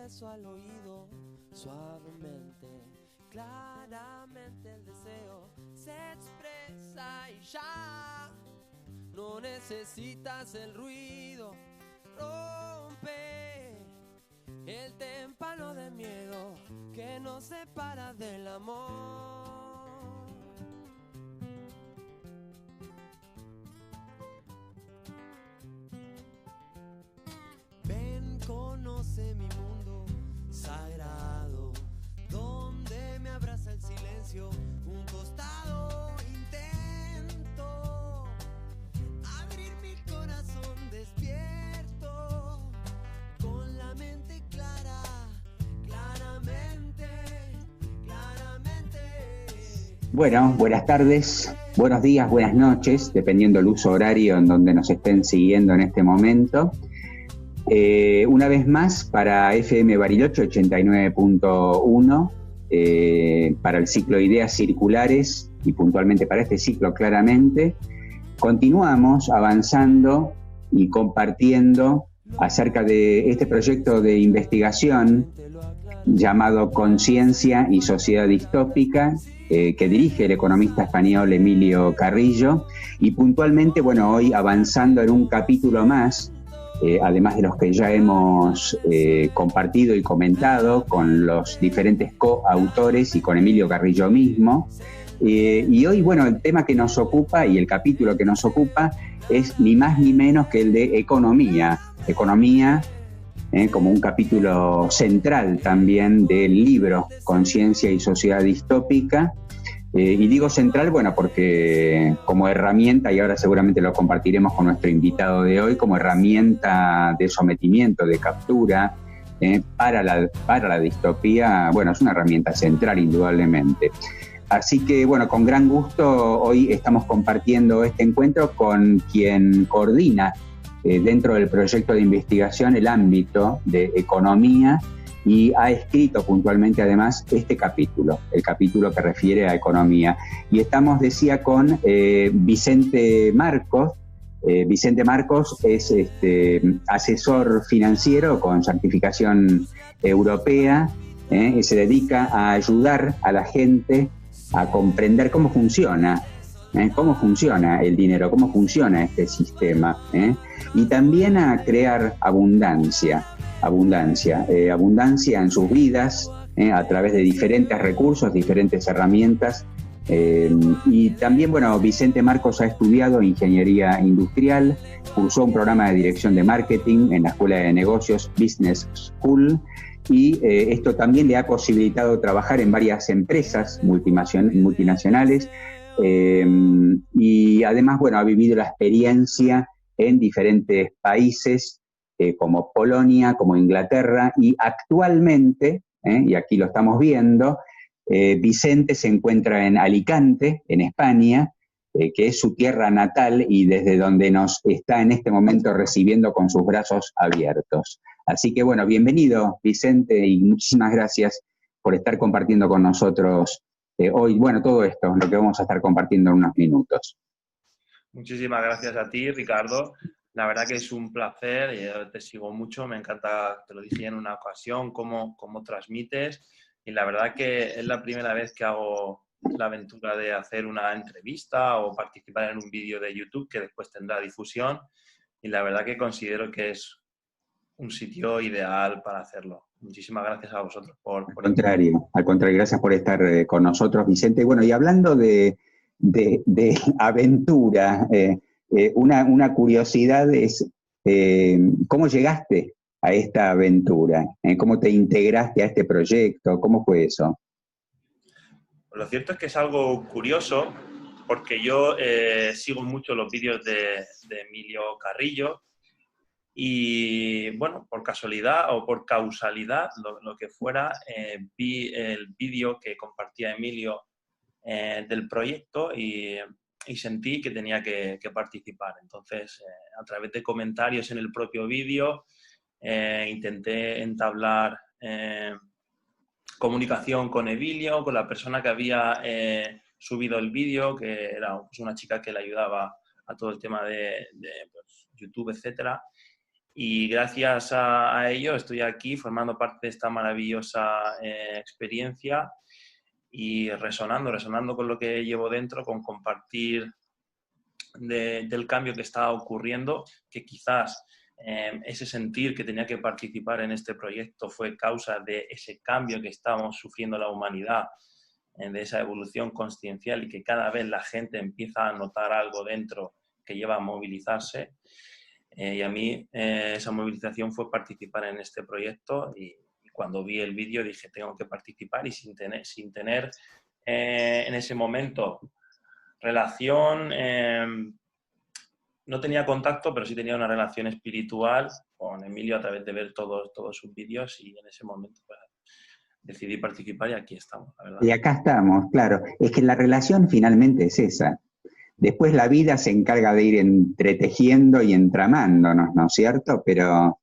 beso al oído, suavemente, claramente el deseo se expresa y ya no necesitas el ruido. Rompe el témpano de miedo que nos separa del amor. Ven, conoce mi mundo sagrado, donde me abraza el silencio, un costado intento abrir mi corazón despierto, con la mente clara, claramente, claramente. Bueno, buenas tardes, buenos días, buenas noches, dependiendo del uso horario en donde nos estén siguiendo en este momento. Una vez más para FM Bariloche 89.1, para el ciclo Ideas Circulares y puntualmente para este ciclo claramente, continuamos avanzando y compartiendo acerca de este proyecto de investigación llamado Conciencia y Sociedad Distópica, que dirige el economista español Emilio Carrillo, y puntualmente, bueno, hoy avanzando en un capítulo más, además de los que ya hemos compartido y comentado con los diferentes coautores y con Emilio Carrillo mismo. Y hoy, bueno, el tema que nos ocupa y el capítulo que nos ocupa es ni más ni menos que el de economía. Economía como un capítulo central también del libro Conciencia y Sociedad Distópica. Y digo central, bueno, porque como herramienta, y ahora seguramente lo compartiremos con nuestro invitado de hoy, como herramienta de sometimiento, de captura para la distopía, bueno, es una herramienta central indudablemente. Así que, bueno, con gran gusto hoy estamos compartiendo este encuentro con quien coordina dentro del proyecto de investigación el ámbito de economía y ha escrito puntualmente además este capítulo, el capítulo que refiere a economía. Y estamos, decía, con Vicente Marcos. Vicente Marcos es asesor financiero con certificación europea y se dedica a ayudar a la gente a comprender cómo funciona el dinero, cómo funciona este sistema, y también a crear abundancia en sus vidas, a través de diferentes recursos, diferentes herramientas. Y también, bueno, Vicente Marcos ha estudiado ingeniería industrial, cursó un programa de dirección de marketing en la Escuela de Negocios Business School, y esto también le ha posibilitado trabajar en varias empresas multinacionales, y además, bueno, ha vivido la experiencia en diferentes países, como Polonia, como Inglaterra, y actualmente, y aquí lo estamos viendo, Vicente se encuentra en Alicante, en España, que es su tierra natal y desde donde nos está en este momento recibiendo con sus brazos abiertos. Así que, bueno, bienvenido, Vicente, y muchísimas gracias por estar compartiendo con nosotros hoy, bueno, todo esto, lo que vamos a estar compartiendo en unos minutos. Muchísimas gracias a ti, Ricardo. La verdad que es un placer, yo te sigo mucho, me encanta, te lo dije en una ocasión, cómo transmites, y la verdad que es la primera vez que hago la aventura de hacer una entrevista o participar en un vídeo de YouTube que después tendrá difusión, y la verdad que considero que es un sitio ideal para hacerlo. Muchísimas gracias a vosotros por Al contrario, gracias por estar con nosotros, Vicente. Bueno, y hablando de aventura, una curiosidad es ¿cómo llegaste a esta aventura? ¿Cómo te integraste a este proyecto? ¿Cómo fue eso? Lo cierto es que es algo curioso porque yo sigo mucho los vídeos de Emilio Carrillo y, bueno, por casualidad o por causalidad, lo que fuera, vi el vídeo que compartía Emilio del proyecto y sentí que tenía que participar. Entonces, a través de comentarios en el propio vídeo, intenté entablar comunicación con Emilio, con la persona que había subido el vídeo, que era pues, una chica que le ayudaba a todo el tema de pues, YouTube, etcétera. Y gracias a ello estoy aquí formando parte de esta maravillosa experiencia y resonando con lo que llevo dentro, con compartir del cambio que está ocurriendo, que quizás ese sentir que tenía que participar en este proyecto fue causa de ese cambio que estamos sufriendo la humanidad, de esa evolución consciencial, y que cada vez la gente empieza a notar algo dentro que lleva a movilizarse. Y a mí esa movilización fue participar en este proyecto, y cuando vi el vídeo dije, tengo que participar, y sin tener en ese momento relación, no tenía contacto, pero sí tenía una relación espiritual con Emilio a través de ver todos sus vídeos, y en ese momento pues, decidí participar, y aquí estamos, la verdad. Y acá estamos, claro. Es que la relación finalmente es esa. Después la vida se encarga de ir entretejiendo y entramándonos, ¿no es cierto? Pero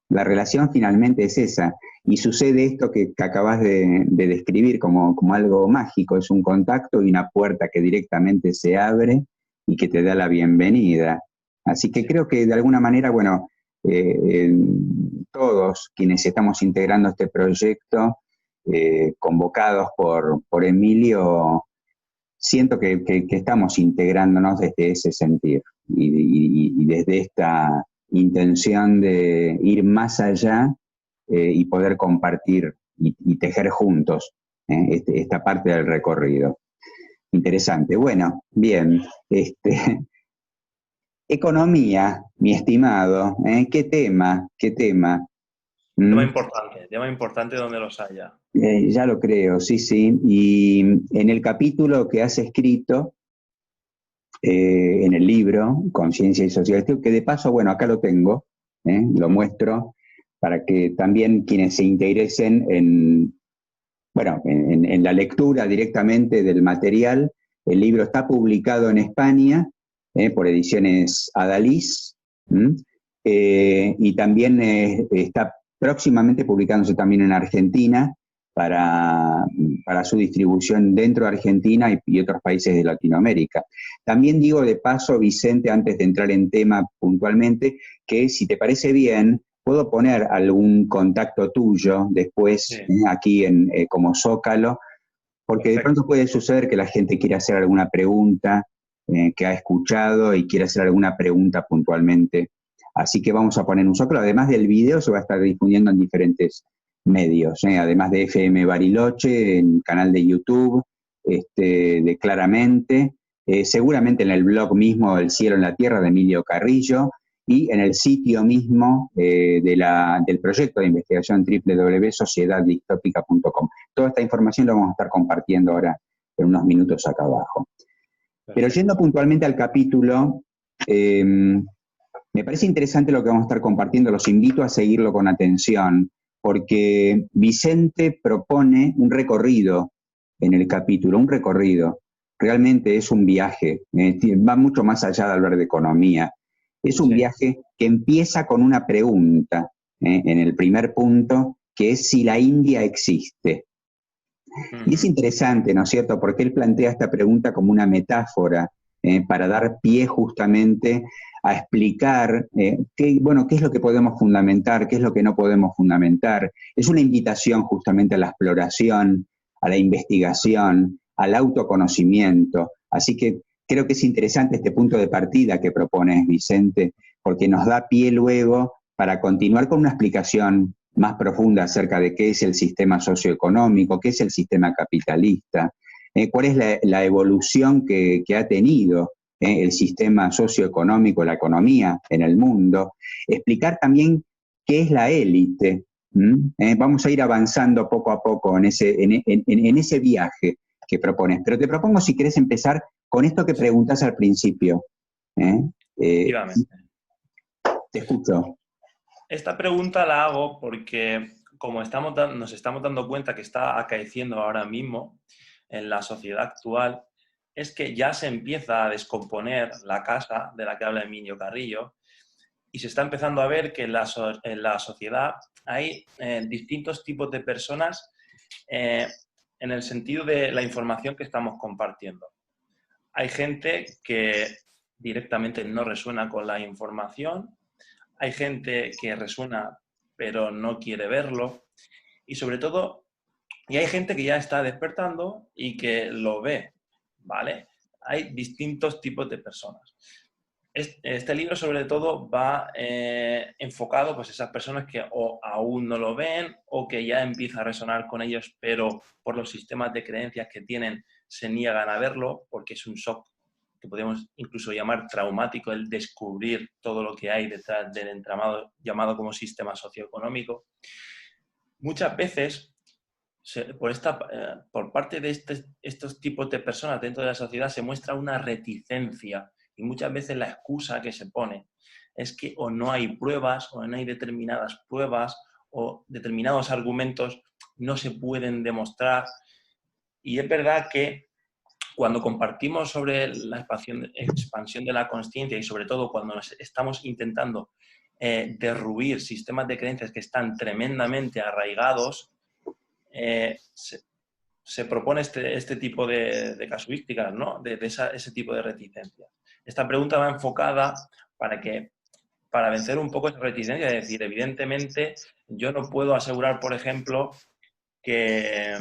la relación finalmente es esa. Y sucede esto que acabas de describir como algo mágico. Es un contacto y una puerta que directamente se abre y que te da la bienvenida. Así que creo que de alguna manera, bueno, todos quienes estamos integrando este proyecto, convocados por Emilio, siento que estamos integrándonos desde ese sentir y desde esta intención de ir más allá y poder compartir y tejer juntos esta parte del recorrido. Interesante. Bueno, bien. Economía, mi estimado. ¿Qué tema? ¿Qué tema? Tema importante donde los haya. Ya lo creo, sí, sí. Y en el capítulo que has escrito, en el libro, Conciencia y Sociedad, que de paso, bueno, acá lo tengo, lo muestro, para que también quienes se interesen en la lectura directamente del material. El libro está publicado en España, por Ediciones Adalys, y también está próximamente publicándose también en Argentina, para su distribución dentro de Argentina y otros países de Latinoamérica. También digo de paso, Vicente, antes de entrar en tema puntualmente, que si te parece bien, puedo poner algún contacto tuyo después, sí, aquí como Zócalo, porque de pronto puede suceder que la gente quiera hacer alguna pregunta que ha escuchado y quiera hacer alguna pregunta puntualmente. Así que vamos a poner un Zócalo. Además del video, se va a estar difundiendo en diferentes medios, además de FM Bariloche, en el canal de YouTube, de Claramente, seguramente en el blog mismo El Cielo en la Tierra de Emilio Carrillo, y en el sitio mismo del proyecto de investigación www.sociedaddistópica.com. Toda esta información la vamos a estar compartiendo ahora en unos minutos acá abajo. Perfecto. Pero yendo puntualmente al capítulo, me parece interesante lo que vamos a estar compartiendo, los invito a seguirlo con atención, porque Vicente propone un recorrido en el capítulo, un recorrido. Realmente es un viaje, va mucho más allá de hablar de economía. Es un viaje que empieza con una pregunta, en el primer punto, que es si la India existe. Y es interesante, ¿no es cierto?, porque él plantea esta pregunta como una metáfora, para dar pie justamente a explicar qué es lo que podemos fundamentar, qué es lo que no podemos fundamentar. Es una invitación justamente a la exploración, a la investigación, al autoconocimiento. Así que creo que es interesante este punto de partida que propones, Vicente, porque nos da pie luego para continuar con una explicación más profunda acerca de qué es el sistema socioeconómico, qué es el sistema capitalista, cuál es la evolución que ha tenido el sistema socioeconómico, la economía en el mundo, explicar también qué es la élite. Vamos a ir avanzando poco a poco en ese viaje que propones. Pero te propongo, si querés, empezar con esto que preguntas al principio. Te escucho. Esta pregunta la hago porque, como nos estamos dando cuenta que está acaeciendo ahora mismo en la sociedad actual, es que ya se empieza a descomponer la casa de la que habla Emilio Carrillo, y se está empezando a ver que en la sociedad hay distintos tipos de personas en el sentido de la información que estamos compartiendo. Hay gente que directamente no resuena con la información, hay gente que resuena pero no quiere verlo, y sobre todo, y hay gente que ya está despertando y que lo ve, ¿vale? Hay distintos tipos de personas. Este libro sobre todo va enfocado pues, a esas personas que o aún no lo ven o que ya empieza a resonar con ellos, pero por los sistemas de creencias que tienen se niegan a verlo porque es un shock que podemos incluso llamar traumático, el descubrir todo lo que hay detrás del entramado llamado como sistema socioeconómico. Muchas veces, por parte de estos tipos de personas dentro de la sociedad, se muestra una reticencia. Y muchas veces la excusa que se pone es que o no hay pruebas, o no hay determinadas pruebas, o determinados argumentos no se pueden demostrar. Y es verdad que cuando compartimos sobre la expansión de la consciencia y sobre todo cuando estamos intentando derruir sistemas de creencias que están tremendamente arraigados, se propone este tipo de casuísticas, ¿no? Ese tipo de reticencia. Esta pregunta va enfocada para vencer un poco esa reticencia, es decir, evidentemente yo no puedo asegurar, por ejemplo, que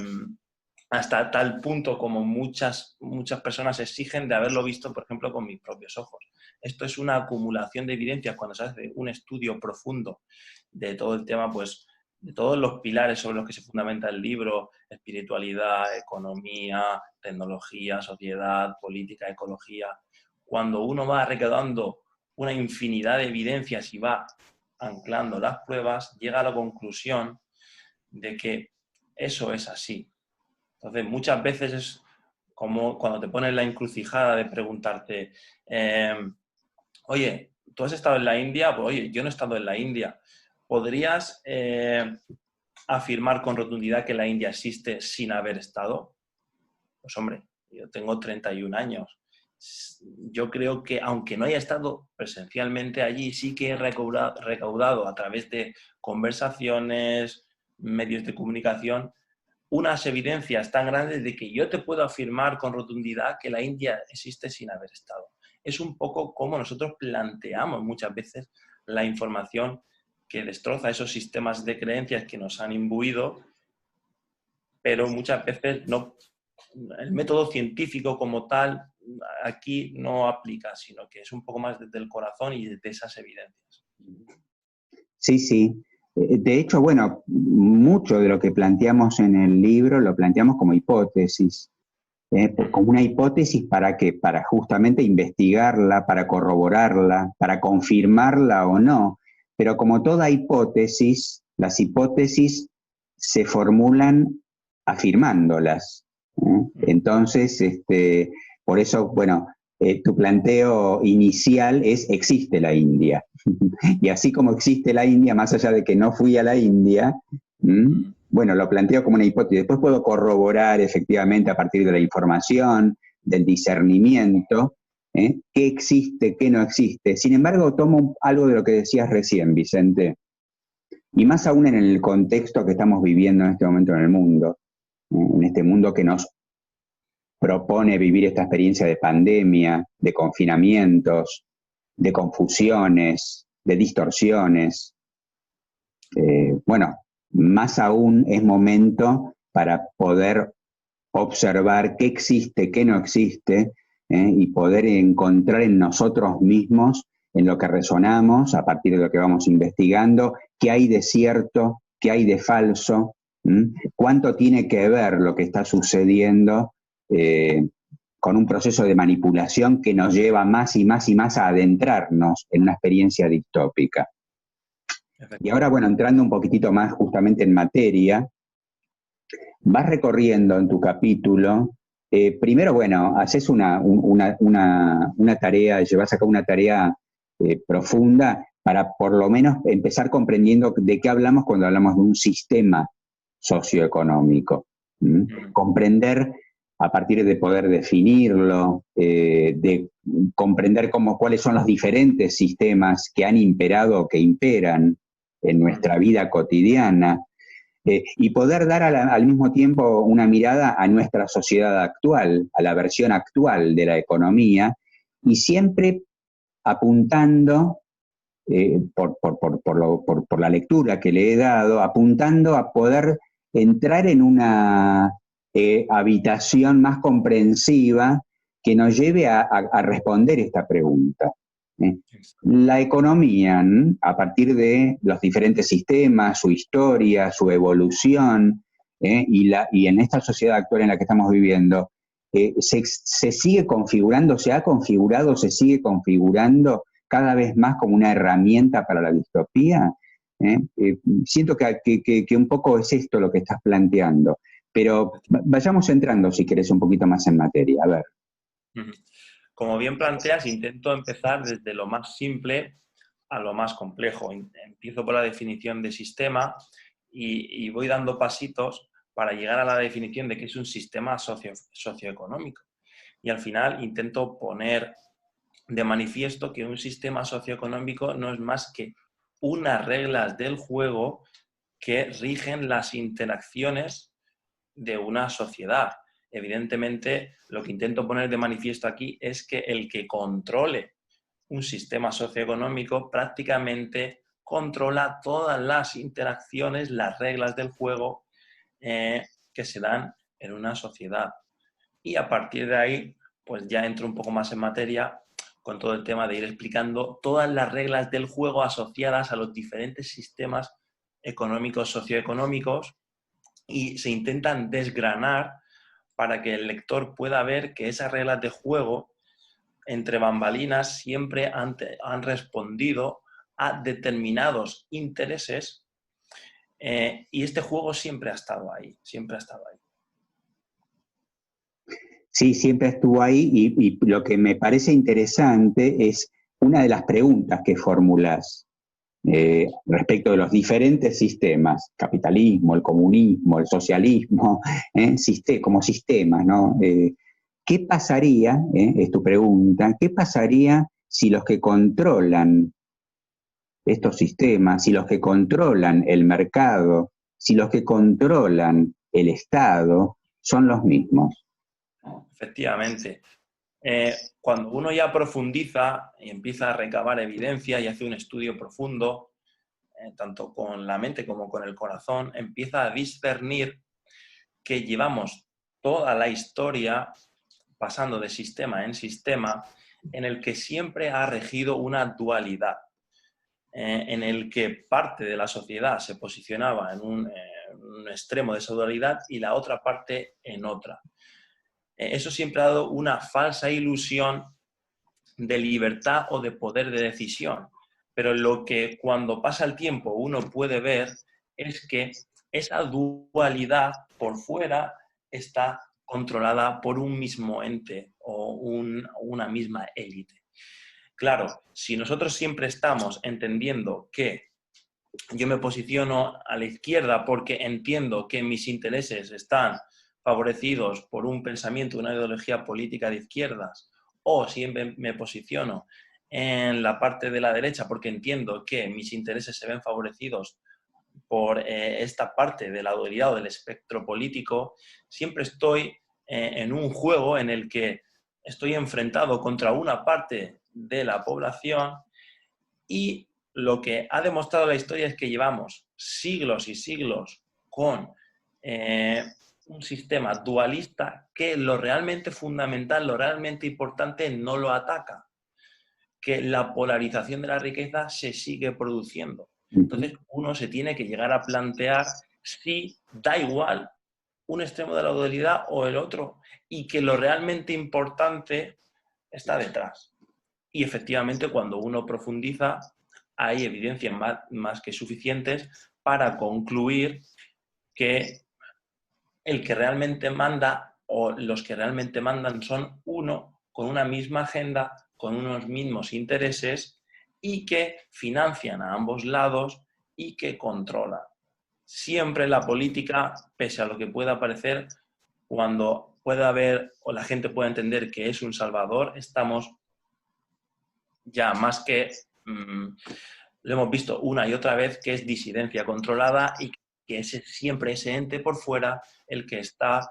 hasta tal punto como muchas personas exigen de haberlo visto, por ejemplo, con mis propios ojos. Esto es una acumulación de evidencias cuando se hace un estudio profundo de todo el tema, pues de todos los pilares sobre los que se fundamenta el libro: espiritualidad, economía, tecnología, sociedad, política, ecología. Cuando uno va recaudando una infinidad de evidencias y va anclando las pruebas, llega a la conclusión de que eso es así. Entonces, muchas veces es como cuando te pones la encrucijada de preguntarte, oye, ¿tú has estado en la India? Pues oye, yo no he estado en la India. ¿Podrías afirmar con rotundidad que la India existe sin haber estado? Pues hombre, yo tengo 31 años. Yo creo que aunque no haya estado presencialmente allí, sí que he recaudado a través de conversaciones, medios de comunicación, unas evidencias tan grandes de que yo te puedo afirmar con rotundidad que la India existe sin haber estado. Es un poco como nosotros planteamos muchas veces la información que destroza esos sistemas de creencias que nos han imbuido, pero muchas veces no, el método científico como tal aquí no aplica, sino que es un poco más desde el corazón y desde esas evidencias. Sí, sí. De hecho, bueno, mucho de lo que planteamos en el libro lo planteamos como hipótesis. Como una hipótesis ¿para qué? Para justamente investigarla, para corroborarla, para confirmarla o no. Pero como toda hipótesis, las hipótesis se formulan afirmándolas. Entonces, por eso, bueno, tu planteo inicial es: existe la India. Y así como existe la India, más allá de que no fui a la India, bueno, lo planteo como una hipótesis. Después puedo corroborar efectivamente a partir de la información, del discernimiento, qué existe, qué no existe. Sin embargo, tomo algo de lo que decías recién, Vicente, y más aún en el contexto que estamos viviendo en este momento en el mundo, en este mundo que nos propone vivir esta experiencia de pandemia, de confinamientos, de confusiones, de distorsiones. Bueno, más aún es momento para poder observar qué existe, qué no existe, y poder encontrar en nosotros mismos, en lo que resonamos, a partir de lo que vamos investigando, qué hay de cierto, qué hay de falso, cuánto tiene que ver lo que está sucediendo con un proceso de manipulación que nos lleva más y más y más a adentrarnos en una experiencia distópica. Y ahora, bueno, entrando un poquitito más justamente en materia, vas recorriendo en tu capítulo, primero, bueno, haces una tarea, llevas a cabo una tarea profunda para por lo menos empezar comprendiendo de qué hablamos cuando hablamos de un sistema socioeconómico. Comprender a partir de poder definirlo, de comprender cuáles son los diferentes sistemas que han imperado o que imperan en nuestra vida cotidiana, y poder dar al mismo tiempo una mirada a nuestra sociedad actual, a la versión actual de la economía, y siempre apuntando por la lectura que le he dado, apuntando a poder entrar en una habitación más comprensiva que nos lleve a responder esta pregunta. La economía, a partir de los diferentes sistemas, su historia, su evolución, y en esta sociedad actual en la que estamos viviendo, se sigue configurando, se ha configurado, se sigue configurando cada vez más como una herramienta para la distopía. Siento que un poco es esto lo que estás planteando, pero vayamos entrando, si querés, un poquito más en materia. A ver. Como bien planteas, intento empezar desde lo más simple a lo más complejo. Empiezo por la definición de sistema y voy dando pasitos para llegar a la definición de qué es un sistema socioeconómico. Y al final intento poner de manifiesto que un sistema socioeconómico no es más que unas reglas del juego que rigen las interacciones de una sociedad. Evidentemente, lo que intento poner de manifiesto aquí es que el que controle un sistema socioeconómico prácticamente controla todas las interacciones, las reglas del juego que se dan en una sociedad. Y a partir de ahí, pues ya entro un poco más en materia con todo el tema de ir explicando todas las reglas del juego asociadas a los diferentes sistemas económicos, socioeconómicos, y se intentan desgranar para que el lector pueda ver que esas reglas de juego, entre bambalinas, siempre han respondido a determinados intereses, y este juego siempre ha estado ahí, siempre ha estado ahí. Sí, siempre estuvo ahí y lo que me parece interesante es una de las preguntas que formulas respecto de los diferentes sistemas, capitalismo, el comunismo, el socialismo, como sistemas, ¿no? ¿Qué pasaría, es tu pregunta, qué pasaría si los que controlan estos sistemas, si los que controlan el mercado, si los que controlan el Estado son los mismos? Efectivamente. Cuando uno ya profundiza y empieza a recabar evidencia y hace un estudio profundo, tanto con la mente como con el corazón, empieza a discernir que llevamos toda la historia pasando de sistema en sistema en el que siempre ha regido una dualidad, en el que parte de la sociedad se posicionaba en un extremo de esa dualidad y la otra parte en otra. Eso siempre ha dado una falsa ilusión de libertad o de poder de decisión. Pero lo que cuando pasa el tiempo uno puede ver es que esa dualidad por fuera está controlada por un mismo ente o una misma élite. Claro, si nosotros siempre estamos entendiendo que yo me posiciono a la izquierda porque entiendo que mis intereses están favorecidos por un pensamiento, una ideología política de izquierdas, o siempre me posiciono en la parte de la derecha porque entiendo que mis intereses se ven favorecidos por esta parte de la dualidad o del espectro político, siempre estoy en un juego en el que estoy enfrentado contra una parte de la población, y lo que ha demostrado la historia es que llevamos siglos y siglos con un sistema dualista que lo realmente fundamental, lo realmente importante no lo ataca, que la polarización de la riqueza se sigue produciendo. Entonces uno se tiene que llegar a plantear si da igual un extremo de la dualidad o el otro, y que lo realmente importante está detrás. Y efectivamente, cuando uno profundiza, hay evidencias más que suficientes para concluir que el que realmente manda o los que realmente mandan son uno con una misma agenda, con unos mismos intereses, y que financian a ambos lados y que controlan. Siempre la política, pese a lo que pueda parecer, cuando pueda haber o la gente pueda entender que es un salvador, estamos ya más que lo hemos visto una y otra vez, que es disidencia controlada y que es siempre ese ente por fuera el que está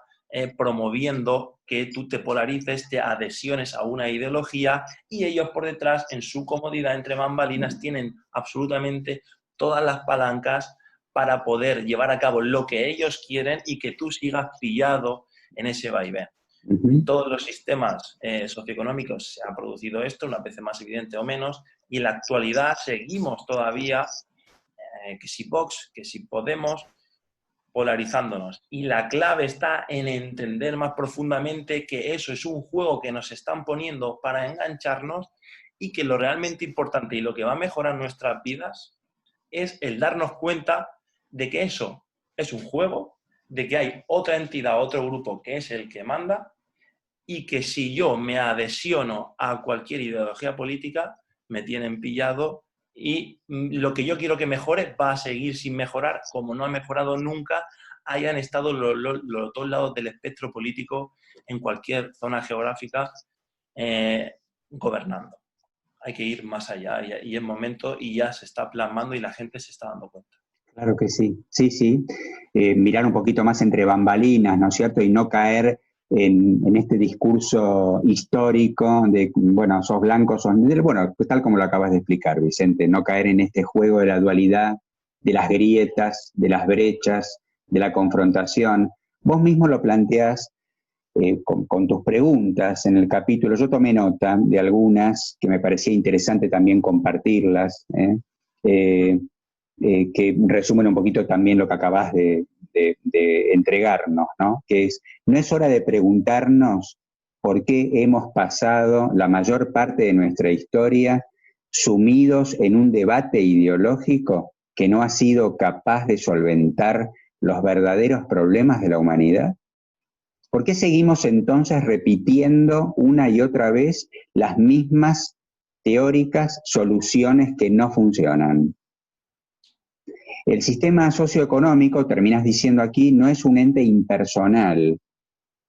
promoviendo que tú te polarices, te adhesiones a una ideología, y ellos por detrás, en su comodidad entre bambalinas, tienen absolutamente todas las palancas para poder llevar a cabo lo que ellos quieren y que tú sigas pillado en ese vaivén. En todos los sistemas socioeconómicos se ha producido esto, unas veces más evidente o menos, y en la actualidad seguimos todavía, que si Vox, que si Podemos, polarizándonos. Y la clave está en entender más profundamente que eso es un juego que nos están poniendo para engancharnos, y que lo realmente importante y lo que va a mejorar nuestras vidas es el darnos cuenta de que eso es un juego, de que hay otra entidad, otro grupo que es el que manda, y que si yo me adhesiono a cualquier ideología política, me tienen pillado, y lo que yo quiero que mejore va a seguir sin mejorar, como no ha mejorado nunca, hayan estado los dos lados del espectro político en cualquier zona geográfica gobernando. Hay que ir más allá, y es momento, y ya se está plasmando y la gente se está dando cuenta. Claro que sí, sí, sí. Mirar un poquito más entre bambalinas, ¿no es cierto? Y no caer en este discurso histórico de, bueno, sos blanco, sos negro, bueno, tal como lo acabas de explicar, Vicente, no caer en este juego de la dualidad, de las grietas, de las brechas, de la confrontación. Vos mismo lo planteás con tus preguntas en el capítulo. Yo tomé nota de algunas que me parecía interesante también compartirlas, que resumen un poquito también lo que acabas de entregarnos, ¿no? Que es, no es hora de preguntarnos por qué hemos pasado la mayor parte de nuestra historia sumidos en un debate ideológico que no ha sido capaz de solventar los verdaderos problemas de la humanidad. ¿Por qué seguimos entonces repitiendo una y otra vez las mismas teóricas soluciones que no funcionan? El sistema socioeconómico, terminas diciendo aquí, no es un ente impersonal.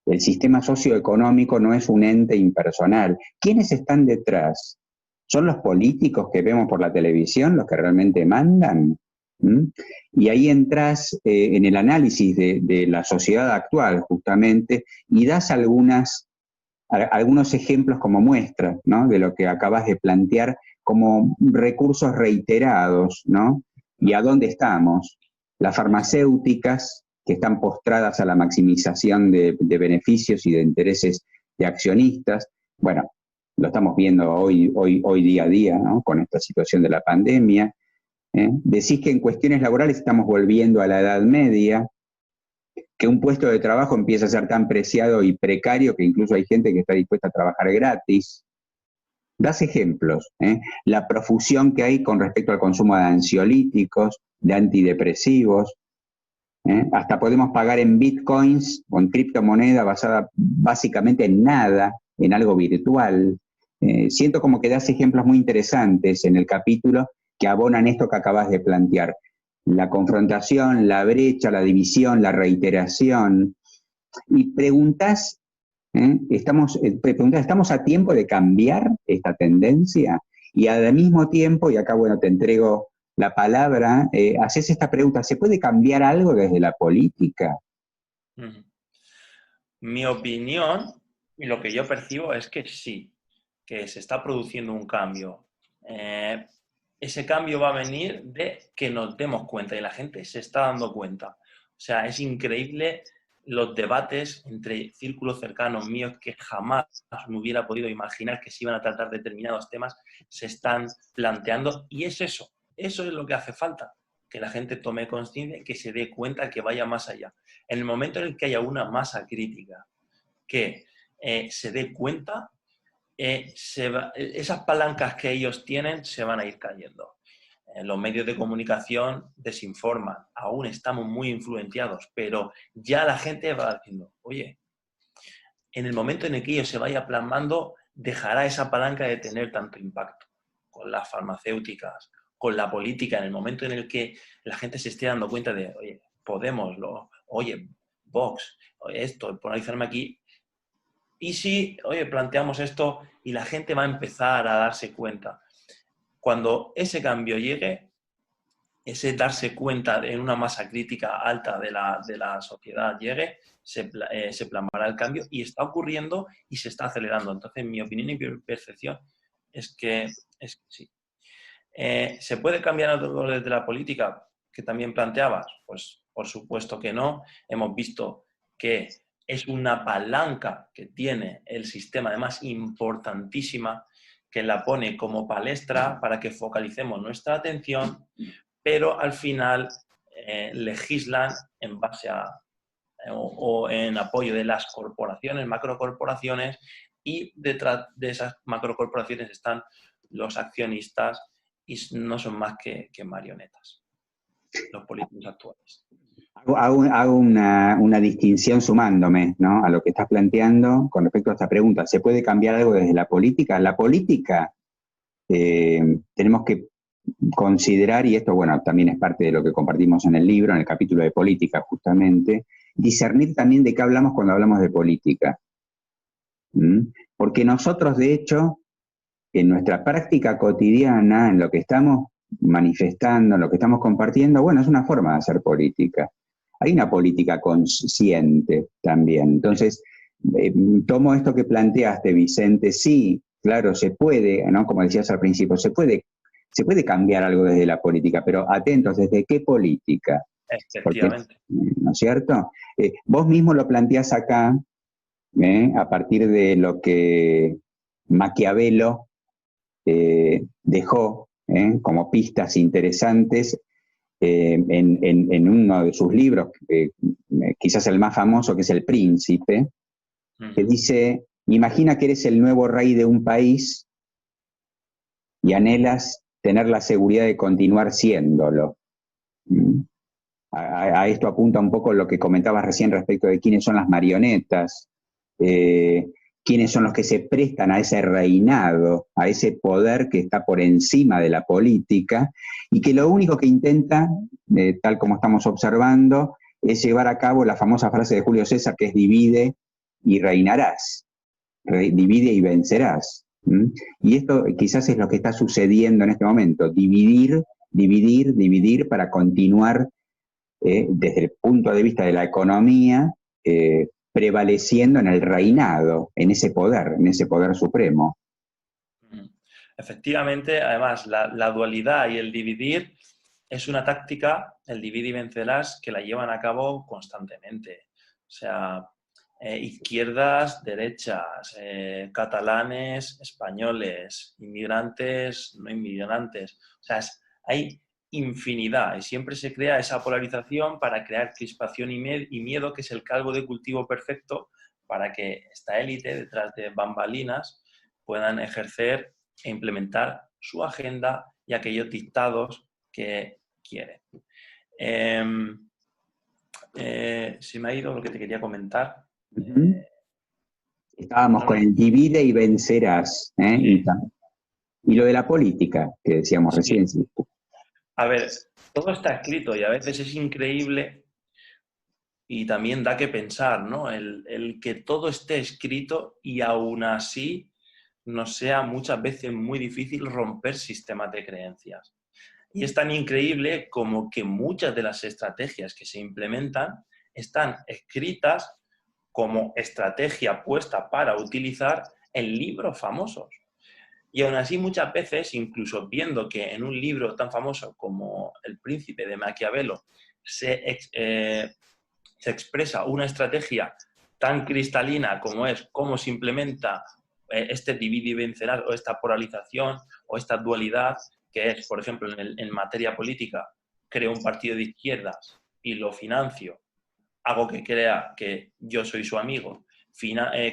El sistema socioeconómico no es un ente impersonal. ¿Quiénes están detrás? ¿Son los políticos que vemos por la televisión los que realmente mandan? Y ahí entras en el análisis de la sociedad actual, justamente, y das algunos ejemplos como muestra, ¿no? De lo que acabas de plantear como recursos reiterados, ¿no? ¿Y a dónde estamos? Las farmacéuticas, que están postradas a la maximización de beneficios y de intereses de accionistas. Bueno, lo estamos viendo hoy día a día, ¿no? Con esta situación de la pandemia. Decís que en cuestiones laborales estamos volviendo a la Edad Media, que un puesto de trabajo empieza a ser tan preciado y precario que incluso hay gente que está dispuesta a trabajar gratis. Das ejemplos, la profusión que hay con respecto al consumo de ansiolíticos, de antidepresivos, hasta podemos pagar en bitcoins o en criptomoneda basada básicamente en nada, en algo virtual. Siento como que das ejemplos muy interesantes en el capítulo que abonan esto que acabas de plantear. La confrontación, la brecha, la división, la reiteración. Y preguntás, ¿estamos a tiempo de cambiar esta tendencia? Y al mismo tiempo, y acá, bueno, te entrego la palabra, haces esta pregunta, ¿se puede cambiar algo desde la política? Mi opinión, y lo que yo percibo, es que sí, que se está produciendo un cambio. Ese cambio va a venir de que nos demos cuenta, y la gente se está dando cuenta. O sea, es increíble los debates entre círculos cercanos míos que jamás me hubiera podido imaginar que se iban a tratar determinados temas, se están planteando, y es eso es lo que hace falta, que la gente tome conciencia, que se dé cuenta, que vaya más allá. En el momento en el que haya una masa crítica que se dé cuenta, esas palancas que ellos tienen se van a ir cayendo. Los medios de comunicación desinforman, aún estamos muy influenciados, pero ya la gente va diciendo, oye, en el momento en el que ello se vaya plasmando, dejará esa palanca de tener tanto impacto con las farmacéuticas, con la política, en el momento en el que la gente se esté dando cuenta de, oye, Podemos, oye, Vox, esto, polarizarme aquí. Y si, oye, planteamos esto y la gente va a empezar a darse cuenta. Cuando ese cambio llegue, ese darse cuenta en una masa crítica alta de la sociedad llegue, se plasmará el cambio y está ocurriendo y se está acelerando. Entonces, mi opinión y mi percepción es que sí. ¿Se puede cambiar algo desde la política que también planteabas? Pues por supuesto que no. Hemos visto que es una palanca que tiene el sistema, además importantísima, que la pone como palestra para que focalicemos nuestra atención, pero al final legislan en base a o en apoyo de las corporaciones, macrocorporaciones, y detrás de esas macrocorporaciones están los accionistas y no son más que marionetas, los políticos actuales. Hago una distinción sumándome, ¿no?, a lo que estás planteando con respecto a esta pregunta. ¿Se puede cambiar algo desde la política? La política tenemos que considerar, y esto, bueno, también es parte de lo que compartimos en el libro, en el capítulo de política, justamente, discernir también de qué hablamos cuando hablamos de política. Porque nosotros, de hecho, en nuestra práctica cotidiana, en lo que estamos manifestando, en lo que estamos compartiendo, bueno, es una forma de hacer política. Hay una política consciente también. Entonces, tomo esto que planteaste, Vicente, sí, claro, se puede, ¿no?, como decías al principio, se puede cambiar algo desde la política, pero atentos, ¿desde qué política? Efectivamente. Porque, ¿no es cierto? Vos mismo lo planteás acá, a partir de lo que Maquiavelo dejó como pistas interesantes en uno de sus libros, quizás el más famoso, que es El Príncipe, que dice: imagina que eres el nuevo rey de un país y anhelas tener la seguridad de continuar siéndolo. A esto apunta un poco lo que comentabas recién respecto de quiénes son las marionetas, quiénes son los que se prestan a ese reinado, a ese poder que está por encima de la política y que lo único que intenta, tal como estamos observando, es llevar a cabo la famosa frase de Julio César, que es divide y reinarás, divide y vencerás. Y esto quizás es lo que está sucediendo en este momento: dividir, dividir, dividir para continuar desde el punto de vista de la economía, prevaleciendo en el reinado, en ese poder supremo. Efectivamente, además, la dualidad y el dividir es una táctica, el divide y vencerás, que la llevan a cabo constantemente. O sea, izquierdas, derechas, catalanes, españoles, inmigrantes, no inmigrantes. O sea, hay infinidad y siempre se crea esa polarización para crear crispación y miedo, que es el caldo de cultivo perfecto para que esta élite, detrás de bambalinas, puedan ejercer e implementar su agenda y aquellos dictados que quieren. Se me ha ido lo que te quería comentar. Estábamos con el divide y vencerás, Sí. y lo de la política, que decíamos recién. A ver, todo está escrito y a veces es increíble y también da que pensar, ¿no? El que todo esté escrito y aún así nos sea muchas veces muy difícil romper sistemas de creencias. Y es tan increíble como que muchas de las estrategias que se implementan están escritas como estrategia puesta para utilizar en libros famosos. Y aún así muchas veces, incluso viendo que en un libro tan famoso como El Príncipe de Maquiavelo se expresa una estrategia tan cristalina como es cómo se implementa este divide y vencerás, o esta polarización o esta dualidad, que es, por ejemplo, en materia política, creo un partido de izquierdas y lo financio, hago que crea que yo soy su amigo,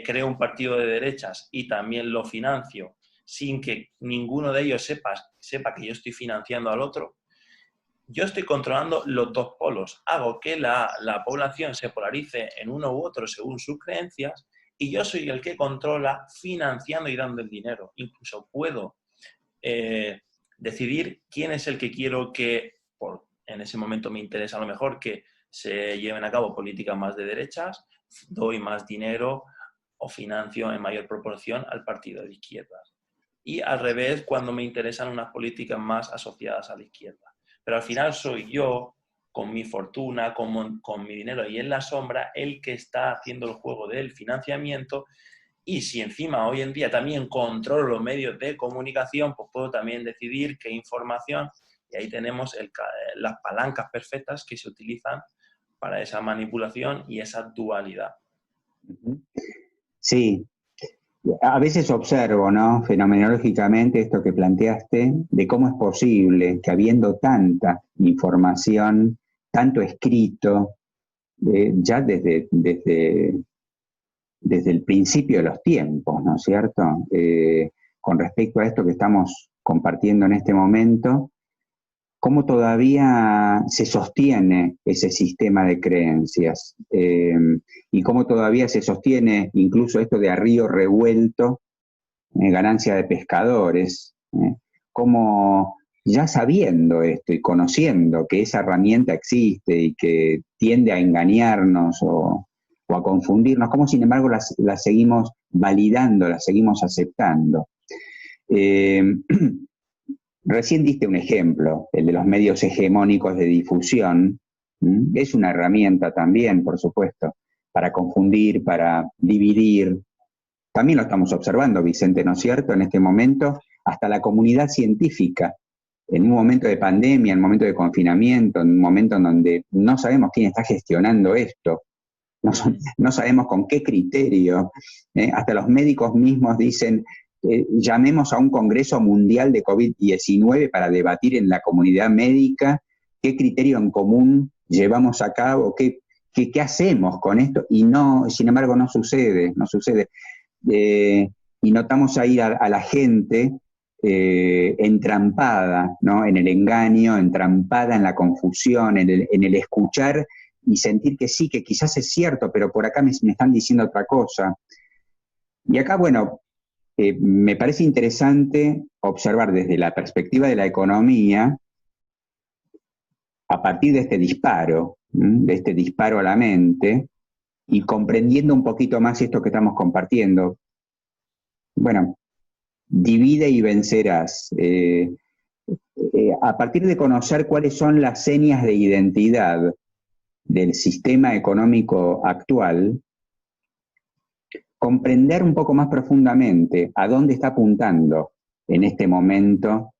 creo un partido de derechas y también lo financio sin que ninguno de ellos sepa que yo estoy financiando al otro. Yo estoy controlando los dos polos, hago que la población se polarice en uno u otro según sus creencias y yo soy el que controla financiando y dando el dinero. Incluso puedo decidir quién es el que quiero que, en ese momento me interesa a lo mejor que se lleven a cabo políticas más de derechas, doy más dinero o financio en mayor proporción al partido de izquierdas. Y al revés, cuando me interesan unas políticas más asociadas a la izquierda. pero al final soy yo, con mi fortuna, con mi dinero y en la sombra, el que está haciendo el juego del financiamiento. Y si encima hoy en día también controlo los medios de comunicación, pues puedo también decidir qué información, y ahí tenemos las palancas perfectas que se utilizan para esa manipulación y esa dualidad. Sí, a veces observo, ¿no? Fenomenológicamente esto que planteaste, de cómo es posible que habiendo tanta información, tanto escrito, ya desde el principio de los tiempos, ¿no es cierto? Con respecto a esto que estamos compartiendo en este momento, cómo todavía se sostiene ese sistema de creencias y cómo todavía se sostiene incluso esto de a río revuelto, ganancia de pescadores, cómo ya sabiendo esto y conociendo que esa herramienta existe y que tiende a engañarnos o a confundirnos, cómo sin embargo la seguimos validando, la seguimos aceptando. Recién diste un ejemplo, el de los medios hegemónicos de difusión. Es una herramienta también, por supuesto, para confundir, para dividir. También lo estamos observando, Vicente, ¿no es cierto? En este momento, hasta la comunidad científica, en un momento de pandemia, en un momento de confinamiento, en un momento en donde no sabemos quién está gestionando esto, no sabemos con qué criterio, hasta los médicos mismos dicen, llamemos a un Congreso Mundial de COVID-19 para debatir en la comunidad médica qué criterio en común llevamos a cabo, qué hacemos con esto, y no, sin embargo no sucede. Y notamos ahí a la gente entrampada, ¿no? En el engaño, entrampada en la confusión, en el escuchar y sentir que sí, que quizás es cierto, pero por acá me están diciendo otra cosa. Y acá, bueno, me parece interesante observar desde la perspectiva de la economía, a partir de este disparo a la mente, y comprendiendo un poquito más esto que estamos compartiendo. Bueno, divide y vencerás. A partir de conocer cuáles son las señas de identidad del sistema económico actual, comprender un poco más profundamente a dónde está apuntando en este momento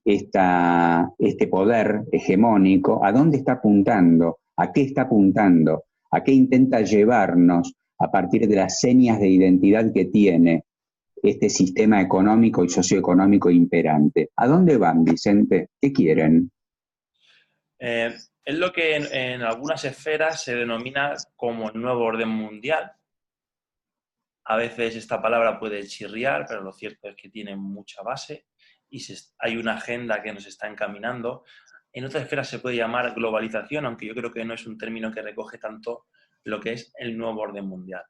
este poder hegemónico, a dónde está apuntando, a qué está apuntando, a qué intenta llevarnos a partir de las señas de identidad que tiene este sistema económico y socioeconómico imperante. ¿A dónde van, Vicente? ¿Qué quieren? Es lo que en algunas esferas se denomina como el nuevo orden mundial. A veces esta palabra puede chirriar, pero lo cierto es que tiene mucha base y hay una agenda que nos está encaminando. En otras esferas se puede llamar globalización, aunque yo creo que no es un término que recoge tanto lo que es el nuevo orden mundial.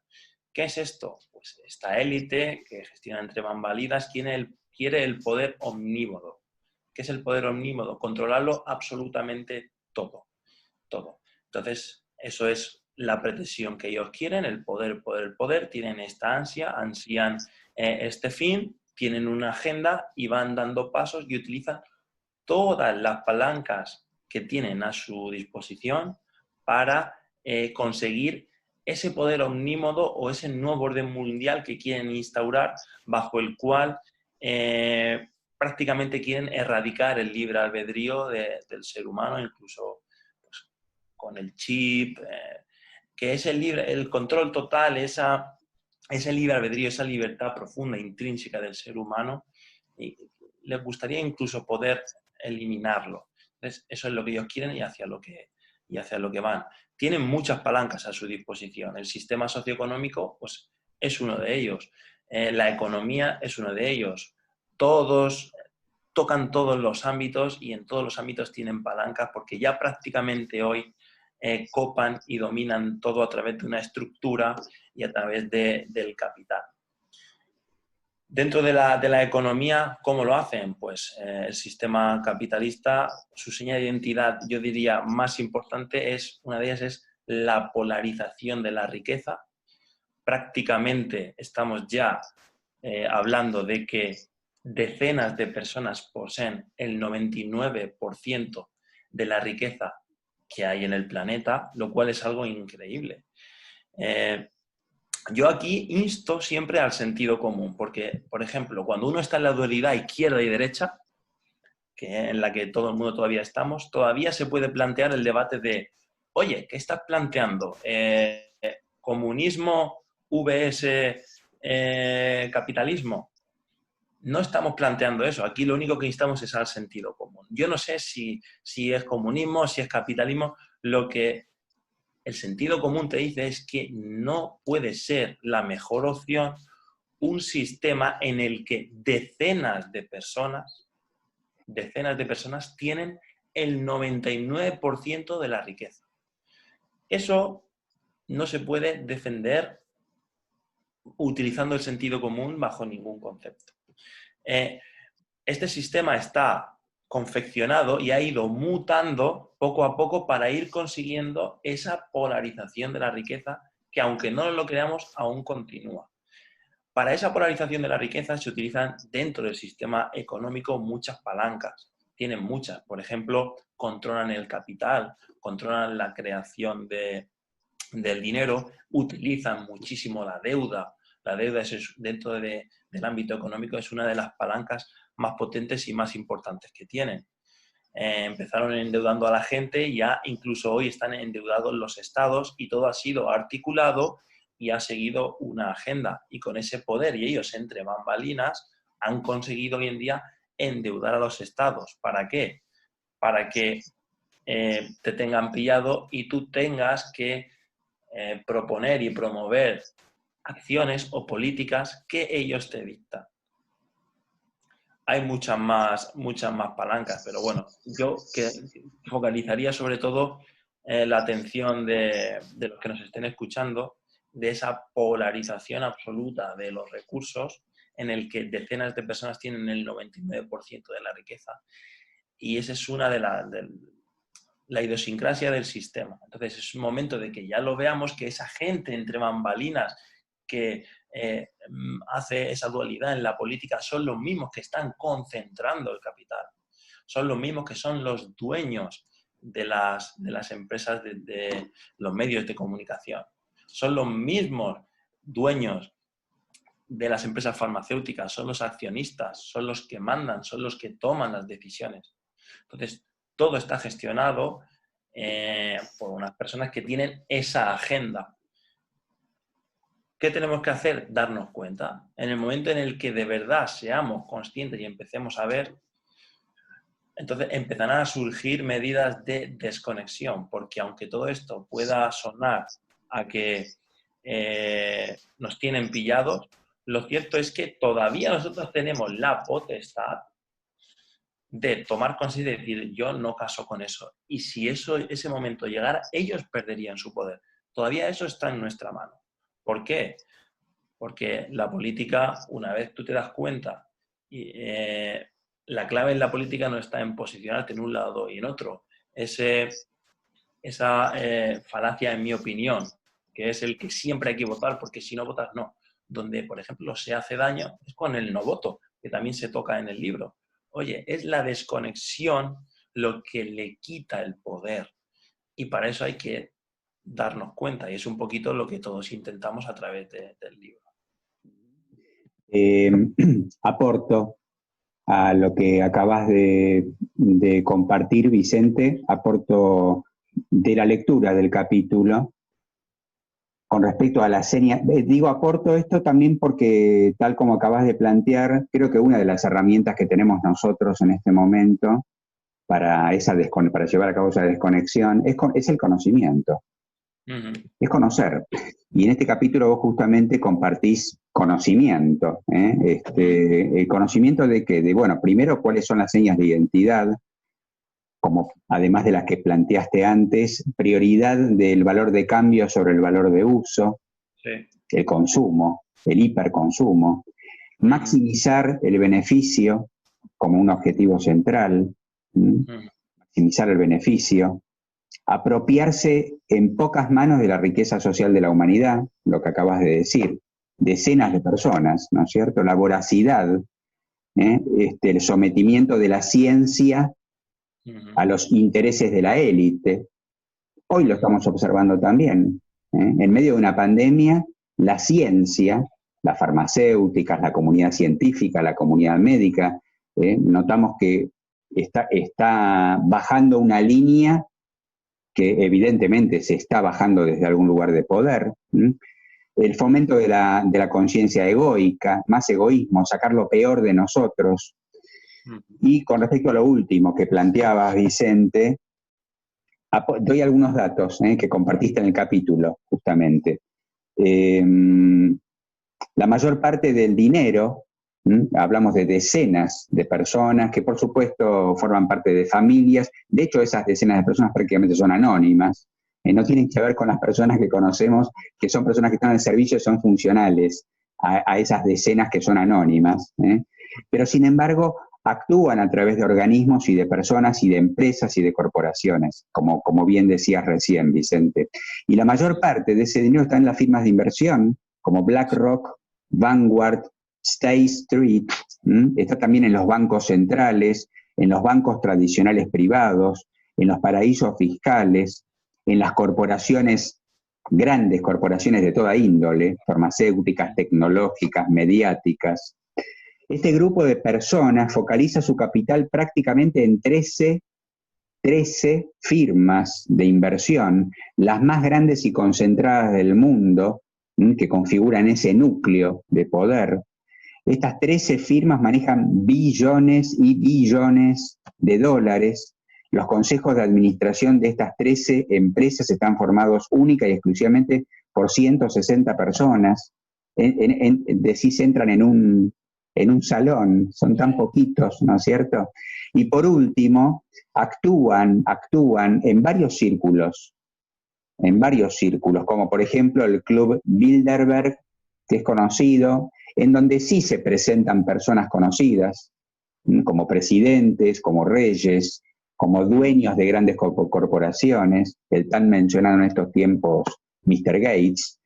¿Qué es esto? Pues esta élite que gestiona entre bambalinas quiere el poder omnímodo. ¿Qué es el poder omnímodo? Controlarlo absolutamente todo. Todo. Entonces, eso es la pretensión que ellos quieren, el poder, tienen esta ansían este fin, tienen una agenda y van dando pasos y utilizan todas las palancas que tienen a su disposición para conseguir ese poder omnímodo o ese nuevo orden mundial que quieren instaurar, bajo el cual prácticamente quieren erradicar el libre albedrío del ser humano, incluso pues, con el chip, que es el control total, ese libre albedrío, esa libertad profunda, intrínseca del ser humano, y les gustaría incluso poder eliminarlo. Entonces, eso es lo que ellos quieren y hacia lo que van. Tienen muchas palancas a su disposición. El sistema socioeconómico pues, es uno de ellos. La economía es uno de ellos. Todos tocan todos los ámbitos y en todos los ámbitos tienen palancas porque ya prácticamente hoy copan y dominan todo a través de una estructura y a través del capital. Dentro de la economía, ¿cómo lo hacen? Pues el sistema capitalista, su seña de identidad, yo diría, más importante, una de ellas es la polarización de la riqueza. Prácticamente estamos ya hablando de que decenas de personas poseen el 99% de la riqueza que hay en el planeta, lo cual es algo increíble. Yo aquí insto siempre al sentido común, porque, por ejemplo, cuando uno está en la dualidad izquierda y derecha, en la que todo el mundo todavía estamos, todavía se puede plantear el debate de, oye, ¿qué estás planteando? ¿Comunismo vs capitalismo? No estamos planteando eso. Aquí lo único que instamos es al sentido común. Yo no sé si es comunismo, si es capitalismo. Lo que el sentido común te dice es que no puede ser la mejor opción un sistema en el que decenas de personas tienen el 99% de la riqueza. Eso no se puede defender utilizando el sentido común bajo ningún concepto. Este sistema está confeccionado y ha ido mutando poco a poco para ir consiguiendo esa polarización de la riqueza que, aunque no lo creamos, aún continúa. Para esa polarización de la riqueza se utilizan dentro del sistema económico muchas palancas. Tienen muchas. Por ejemplo, controlan el capital, controlan la creación del dinero, utilizan muchísimo la deuda. La deuda dentro del ámbito económico es una de las palancas más potentes y más importantes que tienen. Empezaron endeudando a la gente y ya incluso hoy están endeudados los estados y todo ha sido articulado y ha seguido una agenda. Y con ese poder y ellos entre bambalinas han conseguido hoy en día endeudar a los estados. ¿Para qué? Para que te tengan pillado y tú tengas que proponer y promover acciones o políticas que ellos te dictan. Hay muchas más palancas, pero bueno, yo que focalizaría sobre todo la atención de los que nos estén escuchando de esa polarización absoluta de los recursos en el que decenas de personas tienen el 99% de la riqueza. Y esa es una de la idiosincrasia del sistema. Entonces es un momento de que ya lo veamos, que esa gente entre bambalinas que hace esa dualidad en la política son los mismos que están concentrando el capital, son los mismos que son los dueños de las empresas de los medios de comunicación, son los mismos dueños de las empresas farmacéuticas, son los accionistas, son los que mandan, son los que toman las decisiones. Entonces, todo está gestionado por unas personas que tienen esa agenda. ¿Qué tenemos que hacer? Darnos cuenta. En el momento en el que de verdad seamos conscientes y empecemos a ver, entonces empezarán a surgir medidas de desconexión, porque aunque todo esto pueda sonar a que nos tienen pillados, lo cierto es que todavía nosotros tenemos la potestad de tomar conciencia y decir, yo no caso con eso. Y si ese momento llegara, ellos perderían su poder. Todavía eso está en nuestra mano. ¿Por qué? Porque la política, una vez tú te das cuenta, la clave en la política no está en posicionarte en un lado y en otro. Esa falacia, en mi opinión, que es el que siempre hay que votar, porque si no votas, no. Donde, por ejemplo, se hace daño es con el no voto, que también se toca en el libro. Oye, es la desconexión lo que le quita el poder. Y para eso hay que darnos cuenta, y es un poquito lo que todos intentamos a través del libro. Aporto a lo que acabas de compartir, Vicente, aporto de la lectura del capítulo con respecto a las señas. Digo, aporto esto también porque, tal como acabas de plantear, creo que una de las herramientas que tenemos nosotros en este momento para llevar a cabo esa desconexión es el conocimiento. Es conocer. Y en este capítulo vos justamente compartís conocimiento. El conocimiento de qué? Bueno, primero, cuáles son las señas de identidad, como además de las que planteaste antes, prioridad del valor de cambio sobre el valor de uso, sí. El consumo, el hiperconsumo, maximizar el beneficio como un objetivo central, maximizar el beneficio, apropiarse en pocas manos de la riqueza social de la humanidad, lo que acabas de decir, decenas de personas, ¿no es cierto? La voracidad el sometimiento de la ciencia a los intereses de la élite. Hoy lo estamos observando también. En medio de una pandemia, la ciencia, las farmacéuticas, la comunidad científica, la comunidad médica, notamos que está bajando una línea que evidentemente se está bajando desde algún lugar de poder. El fomento de la conciencia egoica, más egoísmo, sacar lo peor de nosotros. Y con respecto a lo último que planteabas, Vicente, doy algunos datos que compartiste en el capítulo, justamente. La mayor parte del dinero, hablamos de decenas de personas que por supuesto forman parte de familias, de hecho esas decenas de personas prácticamente son anónimas, no tienen que ver con las personas que conocemos, que son personas que están al servicio, son funcionales a esas decenas que son anónimas, pero sin embargo actúan a través de organismos y de personas y de empresas y de corporaciones, como bien decías recién, Vicente. Y la mayor parte de ese dinero está en las firmas de inversión, como BlackRock, Vanguard, State Street, está también en los bancos centrales, en los bancos tradicionales privados, en los paraísos fiscales, en las corporaciones, grandes corporaciones de toda índole, farmacéuticas, tecnológicas, mediáticas. Este grupo de personas focaliza su capital prácticamente en 13 firmas de inversión, las más grandes y concentradas del mundo, que configuran ese núcleo de poder. Estas 13 firmas manejan billones y billones de dólares. Los consejos de administración de estas 13 empresas están formados única y exclusivamente por 160 personas. Decís, entran en un salón, son tan poquitos, ¿no es cierto? Y por último, actúan en varios círculos, como por ejemplo el Club Bilderberg, que es conocido, en donde sí se presentan personas conocidas, como presidentes, como reyes, como dueños de grandes corporaciones, el tan mencionado en estos tiempos Mr. Gates.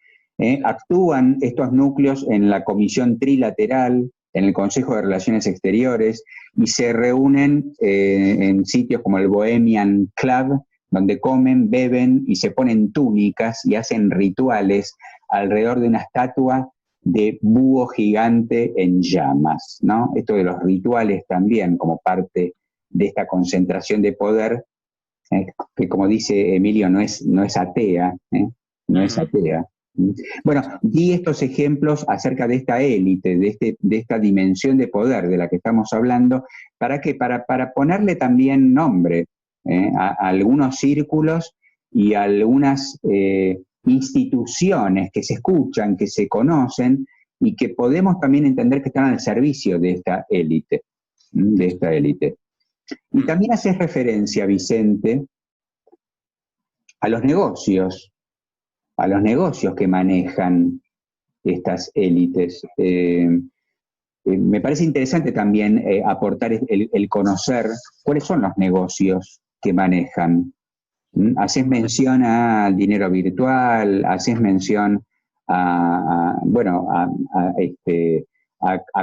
Actúan estos núcleos en la Comisión Trilateral, en el Consejo de Relaciones Exteriores, y se reúnen en sitios como el Bohemian Club, donde comen, beben y se ponen túnicas y hacen rituales alrededor de una estatua de búho gigante en llamas, ¿no? Esto de los rituales también como parte de esta concentración de poder, que como dice Emilio, no es atea, no es atea. Bueno, di estos ejemplos acerca de esta élite, de esta dimensión de poder de la que estamos hablando, para ponerle también nombre a algunos círculos y a algunas instituciones que se escuchan, que se conocen y que podemos también entender que están al servicio de esta élite. Y también haces referencia, Vicente, a los negocios que manejan estas élites. Me parece interesante también aportar el conocer cuáles son los negocios que manejan. Haces mención al dinero virtual, haces mención a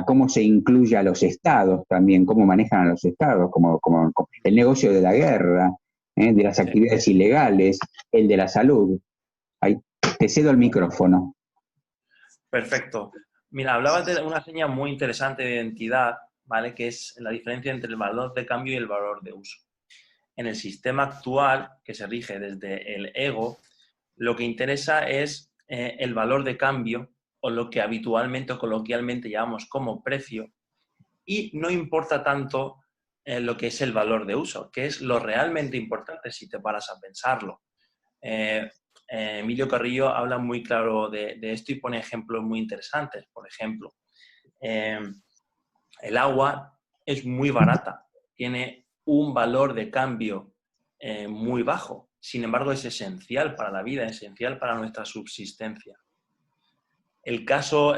cómo se incluye a los estados también, cómo manejan a los estados, como el negocio de la guerra, de las actividades ilegales, el de la salud. Ahí, te cedo el micrófono. Perfecto. Mira, hablabas de una seña muy interesante de identidad, ¿vale? Que es la diferencia entre el valor de cambio y el valor de uso. En el sistema actual, que se rige desde el ego, lo que interesa es el valor de cambio, o lo que habitualmente o coloquialmente llamamos como precio, y no importa tanto lo que es el valor de uso, que es lo realmente importante si te paras a pensarlo. Emilio Carrillo habla muy claro de esto y pone ejemplos muy interesantes. Por ejemplo, el agua es muy barata, tiene un valor de cambio muy bajo. Sin embargo, es esencial para la vida, esencial para nuestra subsistencia. El caso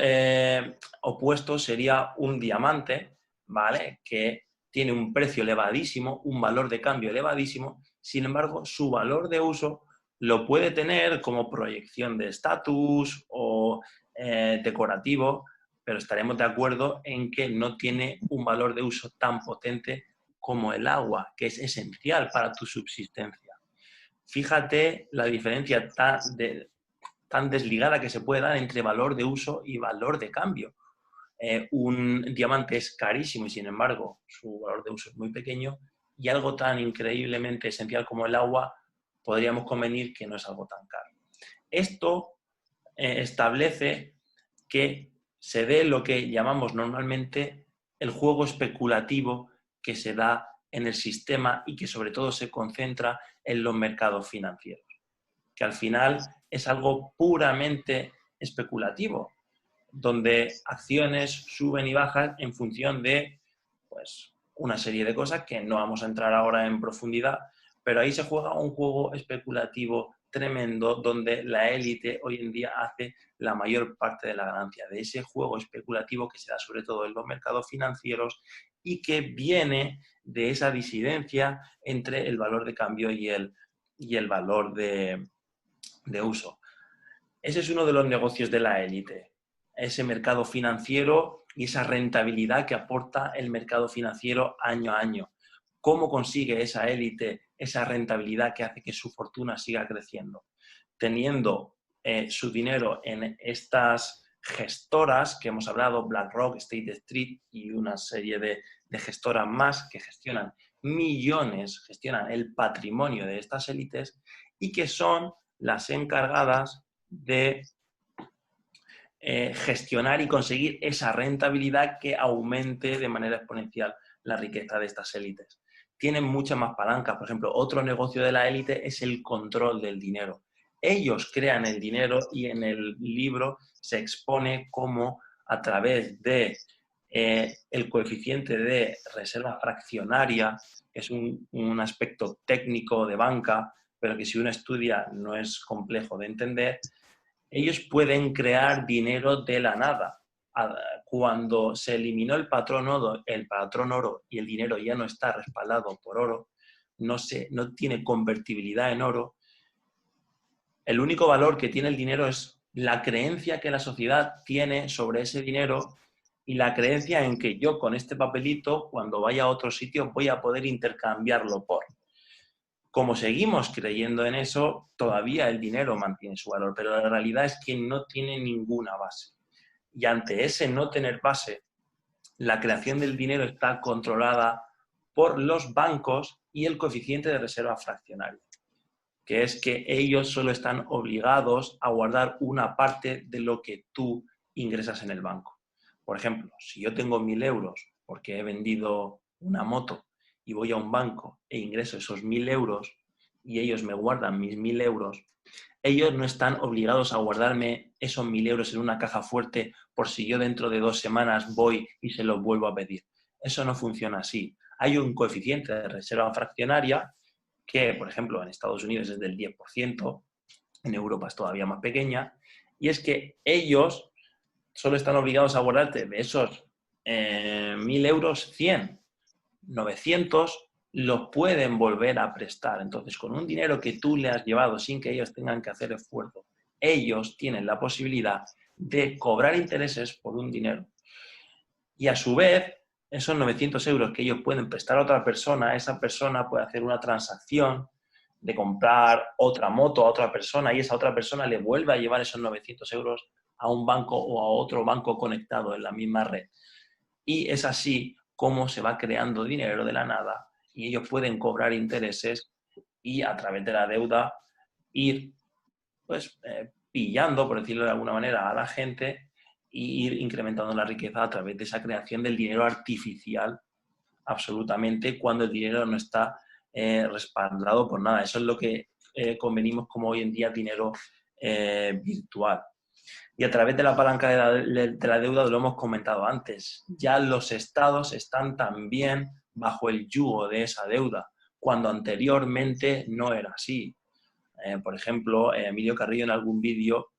opuesto sería un diamante, ¿vale? Que tiene un precio elevadísimo, un valor de cambio elevadísimo, sin embargo, su valor de uso lo puede tener como proyección de estatus o decorativo, pero estaremos de acuerdo en que no tiene un valor de uso tan potente como el agua, que es esencial para tu subsistencia. Fíjate la diferencia tan desligada que se puede dar entre valor de uso y valor de cambio. Un diamante es carísimo y, sin embargo, su valor de uso es muy pequeño, y algo tan increíblemente esencial como el agua podríamos convenir que no es algo tan caro. Esto establece que se dé lo que llamamos normalmente el juego especulativo que se da en el sistema y que sobre todo se concentra en los mercados financieros, que al final es algo puramente especulativo, donde acciones suben y bajan en función de, pues, una serie de cosas que no vamos a entrar ahora en profundidad, pero ahí se juega un juego especulativo tremendo donde la élite hoy en día hace la mayor parte de la ganancia de ese juego especulativo que se da sobre todo en los mercados financieros y que viene de esa disidencia entre el valor de cambio y el valor de uso. Ese es uno de los negocios de la élite, ese mercado financiero y esa rentabilidad que aporta el mercado financiero año a año. ¿Cómo consigue esa élite esa rentabilidad que hace que su fortuna siga creciendo? Teniendo su dinero en estas gestoras que hemos hablado, BlackRock, State Street y una serie de gestoras más que gestionan millones, gestionan el patrimonio de estas élites y que son las encargadas de gestionar y conseguir esa rentabilidad que aumente de manera exponencial la riqueza de estas élites. Tienen muchas más palancas. Por ejemplo, otro negocio de la élite es el control del dinero. Ellos crean el dinero y en el libro se expone cómo a través de el coeficiente de reserva fraccionaria, que es un aspecto técnico de banca, pero que si uno estudia no es complejo de entender, ellos pueden crear dinero de la nada. Cuando se eliminó el patrón oro y el dinero ya no está respaldado por oro, no tiene convertibilidad en oro, el único valor que tiene el dinero es la creencia que la sociedad tiene sobre ese dinero y la creencia en que yo con este papelito, cuando vaya a otro sitio, voy a poder intercambiarlo por. Como seguimos creyendo en eso, todavía el dinero mantiene su valor, pero la realidad es que no tiene ninguna base. Y ante ese no tener base, la creación del dinero está controlada por los bancos y el coeficiente de reserva fraccionaria, que es que ellos solo están obligados a guardar una parte de lo que tú ingresas en el banco. Por ejemplo, si yo tengo 1.000 euros porque he vendido una moto y voy a un banco e ingreso esos 1.000 euros y ellos me guardan mis 1.000 euros, ellos no están obligados a guardarme esos 1.000 euros en una caja fuerte por si yo dentro de 2 semanas voy y se los vuelvo a pedir. Eso no funciona así. Hay un coeficiente de reserva fraccionaria que, por ejemplo, en Estados Unidos es del 10%, en Europa es todavía más pequeña, y es que ellos solo están obligados a guardarte de esos 1.000 euros, 100, 900 los pueden volver a prestar. Entonces, con un dinero que tú le has llevado sin que ellos tengan que hacer esfuerzo, ellos tienen la posibilidad de cobrar intereses por un dinero. Y a su vez, esos 900 euros que ellos pueden prestar a otra persona, esa persona puede hacer una transacción de comprar otra moto a otra persona y esa otra persona le vuelve a llevar esos 900 euros a un banco o a otro banco conectado en la misma red. Y es así como se va creando dinero de la nada y ellos pueden cobrar intereses y a través de la deuda ir pillando, por decirlo de alguna manera, a la gente e ir incrementando la riqueza a través de esa creación del dinero artificial, absolutamente, cuando el dinero no está respaldado por nada. Eso es lo que convenimos como hoy en día dinero virtual. Y a través de la palanca de la deuda, lo hemos comentado antes, ya los estados están también bajo el yugo de esa deuda, cuando anteriormente no era así. Por ejemplo, Emilio Carrillo en algún vídeo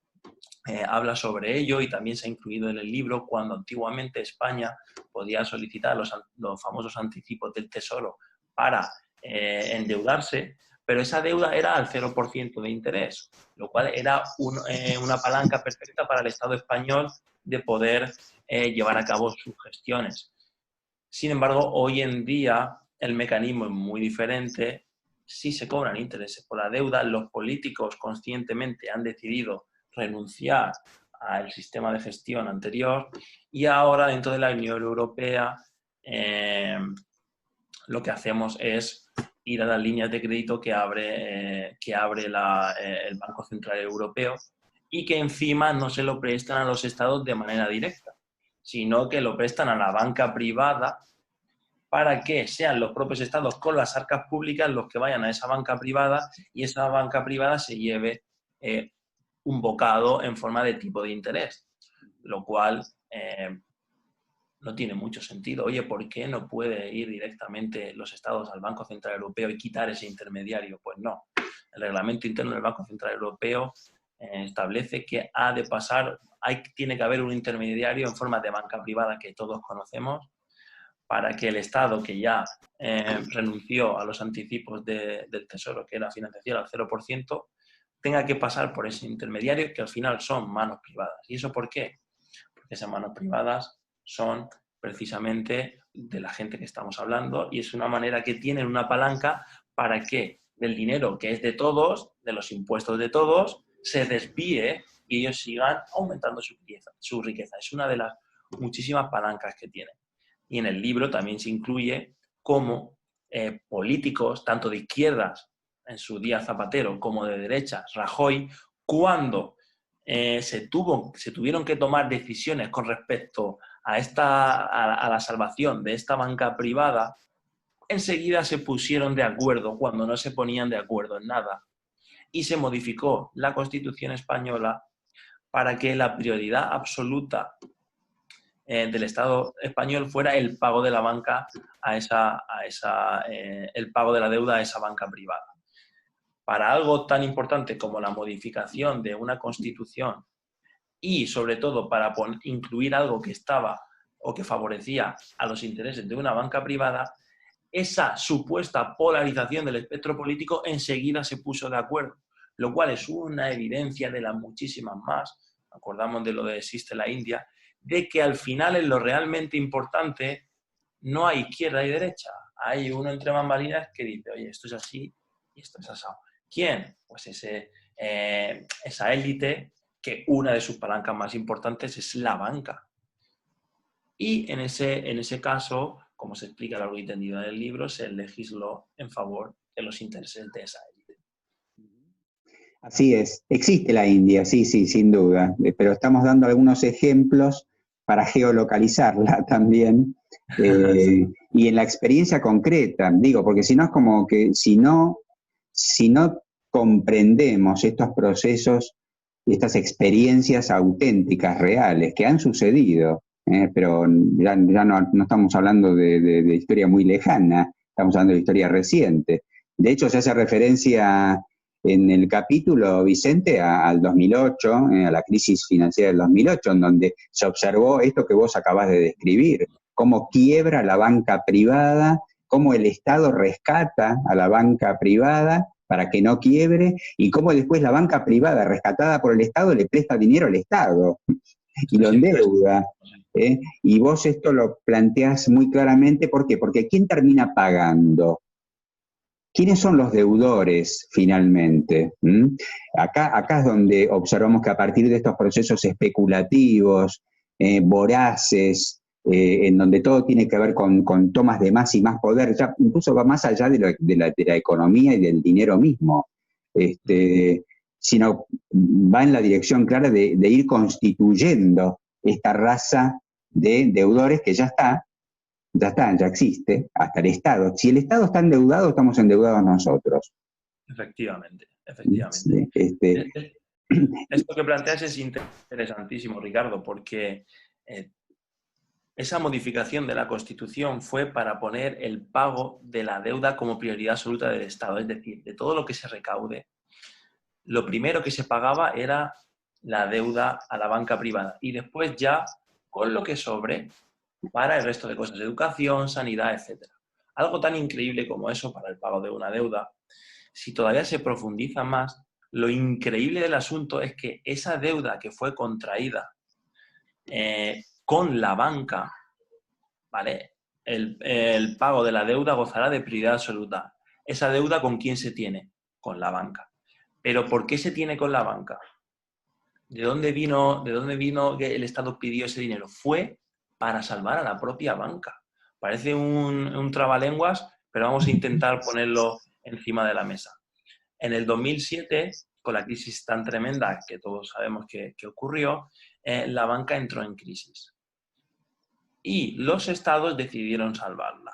habla sobre ello y también se ha incluido en el libro cuando antiguamente España podía solicitar los famosos anticipos del Tesoro para endeudarse, pero esa deuda era al 0% de interés, lo cual era una palanca perfecta para el Estado español de poder llevar a cabo sus gestiones. Sin embargo, hoy en día el mecanismo es muy diferente. Si se cobran intereses por la deuda, los políticos conscientemente han decidido renunciar al sistema de gestión anterior y ahora dentro de la Unión Europea lo que hacemos es ir a las líneas de crédito que abre el Banco Central Europeo y que encima no se lo prestan a los estados de manera directa, sino que lo prestan a la banca privada para que sean los propios estados con las arcas públicas los que vayan a esa banca privada y esa banca privada se lleve un bocado en forma de tipo de interés, lo cual no tiene mucho sentido. Oye, ¿por qué no puede ir directamente los estados al Banco Central Europeo y quitar ese intermediario? Pues no. El reglamento interno del Banco Central Europeo establece que ha de pasar, tiene que haber un intermediario en forma de banca privada que todos conocemos, para que el Estado, que ya renunció a los anticipos del Tesoro, que era financiación al 0%, tenga que pasar por ese intermediario, que al final son manos privadas. ¿Y eso por qué? Porque esas manos privadas son precisamente de la gente que estamos hablando y es una manera que tienen una palanca para que del dinero que es de todos, de los impuestos de todos, se desvíe y ellos sigan aumentando su riqueza. Es una de las muchísimas palancas que tienen. Y en el libro también se incluye cómo políticos, tanto de izquierdas, en su día Zapatero, como de derechas, Rajoy, cuando se tuvieron que tomar decisiones con respecto a la salvación de esta banca privada, enseguida se pusieron de acuerdo cuando no se ponían de acuerdo en nada. Y se modificó la Constitución española para que la prioridad absoluta del Estado español fuera el pago de la banca el pago de la deuda a esa banca privada. Para algo tan importante como la modificación de una Constitución y, sobre todo, para incluir algo que estaba o que favorecía a los intereses de una banca privada, esa supuesta polarización del espectro político enseguida se puso de acuerdo, lo cual es una evidencia de las muchísimas más. Acordamos de lo de Existe la India, de que al final en lo realmente importante no hay izquierda y derecha. Hay uno entre bambalinas que dice, oye, esto es así y esto es asado. ¿Quién? Pues esa élite que una de sus palancas más importantes es la banca. Y en ese caso, como se explica a largo y tendido en el libro, se legisló en favor de los intereses de esa élite. Así es, existe la India, sí, sin duda, pero estamos dando algunos ejemplos para geolocalizarla también y en la experiencia concreta, digo, porque si no es como que si no comprendemos estos procesos y estas experiencias auténticas, reales, que han sucedido, pero ya no estamos hablando de historia muy lejana, estamos hablando de historia reciente. De hecho, se hace referencia en el capítulo, Vicente, al 2008, a la crisis financiera del 2008, en donde se observó esto que vos acabás de describir, cómo quiebra la banca privada, cómo el Estado rescata a la banca privada para que no quiebre, y cómo después la banca privada rescatada por el Estado le presta dinero al Estado y lo endeuda. Y vos esto lo planteás muy claramente, ¿por qué? Porque ¿quién termina pagando? ¿Quiénes son los deudores finalmente? Acá es donde observamos que a partir de estos procesos especulativos, voraces, en donde todo tiene que ver con tomas de más y más poder, ya incluso va más allá de la economía y del dinero mismo, sino va en la dirección clara de ir constituyendo esta raza de deudores que ya existe, hasta el Estado. Si el Estado está endeudado, estamos endeudados nosotros. Efectivamente. Sí, Esto que planteas es interesantísimo, Ricardo, porque esa modificación de la Constitución fue para poner el pago de la deuda como prioridad absoluta del Estado. Es decir, de todo lo que se recaude, lo primero que se pagaba era la deuda a la banca privada y después ya, con lo que sobre, para el resto de cosas, educación, sanidad, etc. Algo tan increíble como eso para el pago de una deuda, si todavía se profundiza más, lo increíble del asunto es que esa deuda que fue contraída con la banca, ¿vale? El pago de la deuda gozará de prioridad absoluta. ¿Esa deuda con quién se tiene? Con la banca. ¿Pero por qué se tiene con la banca? ¿De dónde vino que el Estado pidió ese dinero? Fue para salvar a la propia banca. Parece un trabalenguas, pero vamos a intentar ponerlo encima de la mesa. En el 2007, con la crisis tan tremenda que todos sabemos que ocurrió, la banca entró en crisis. Y los estados decidieron salvarla.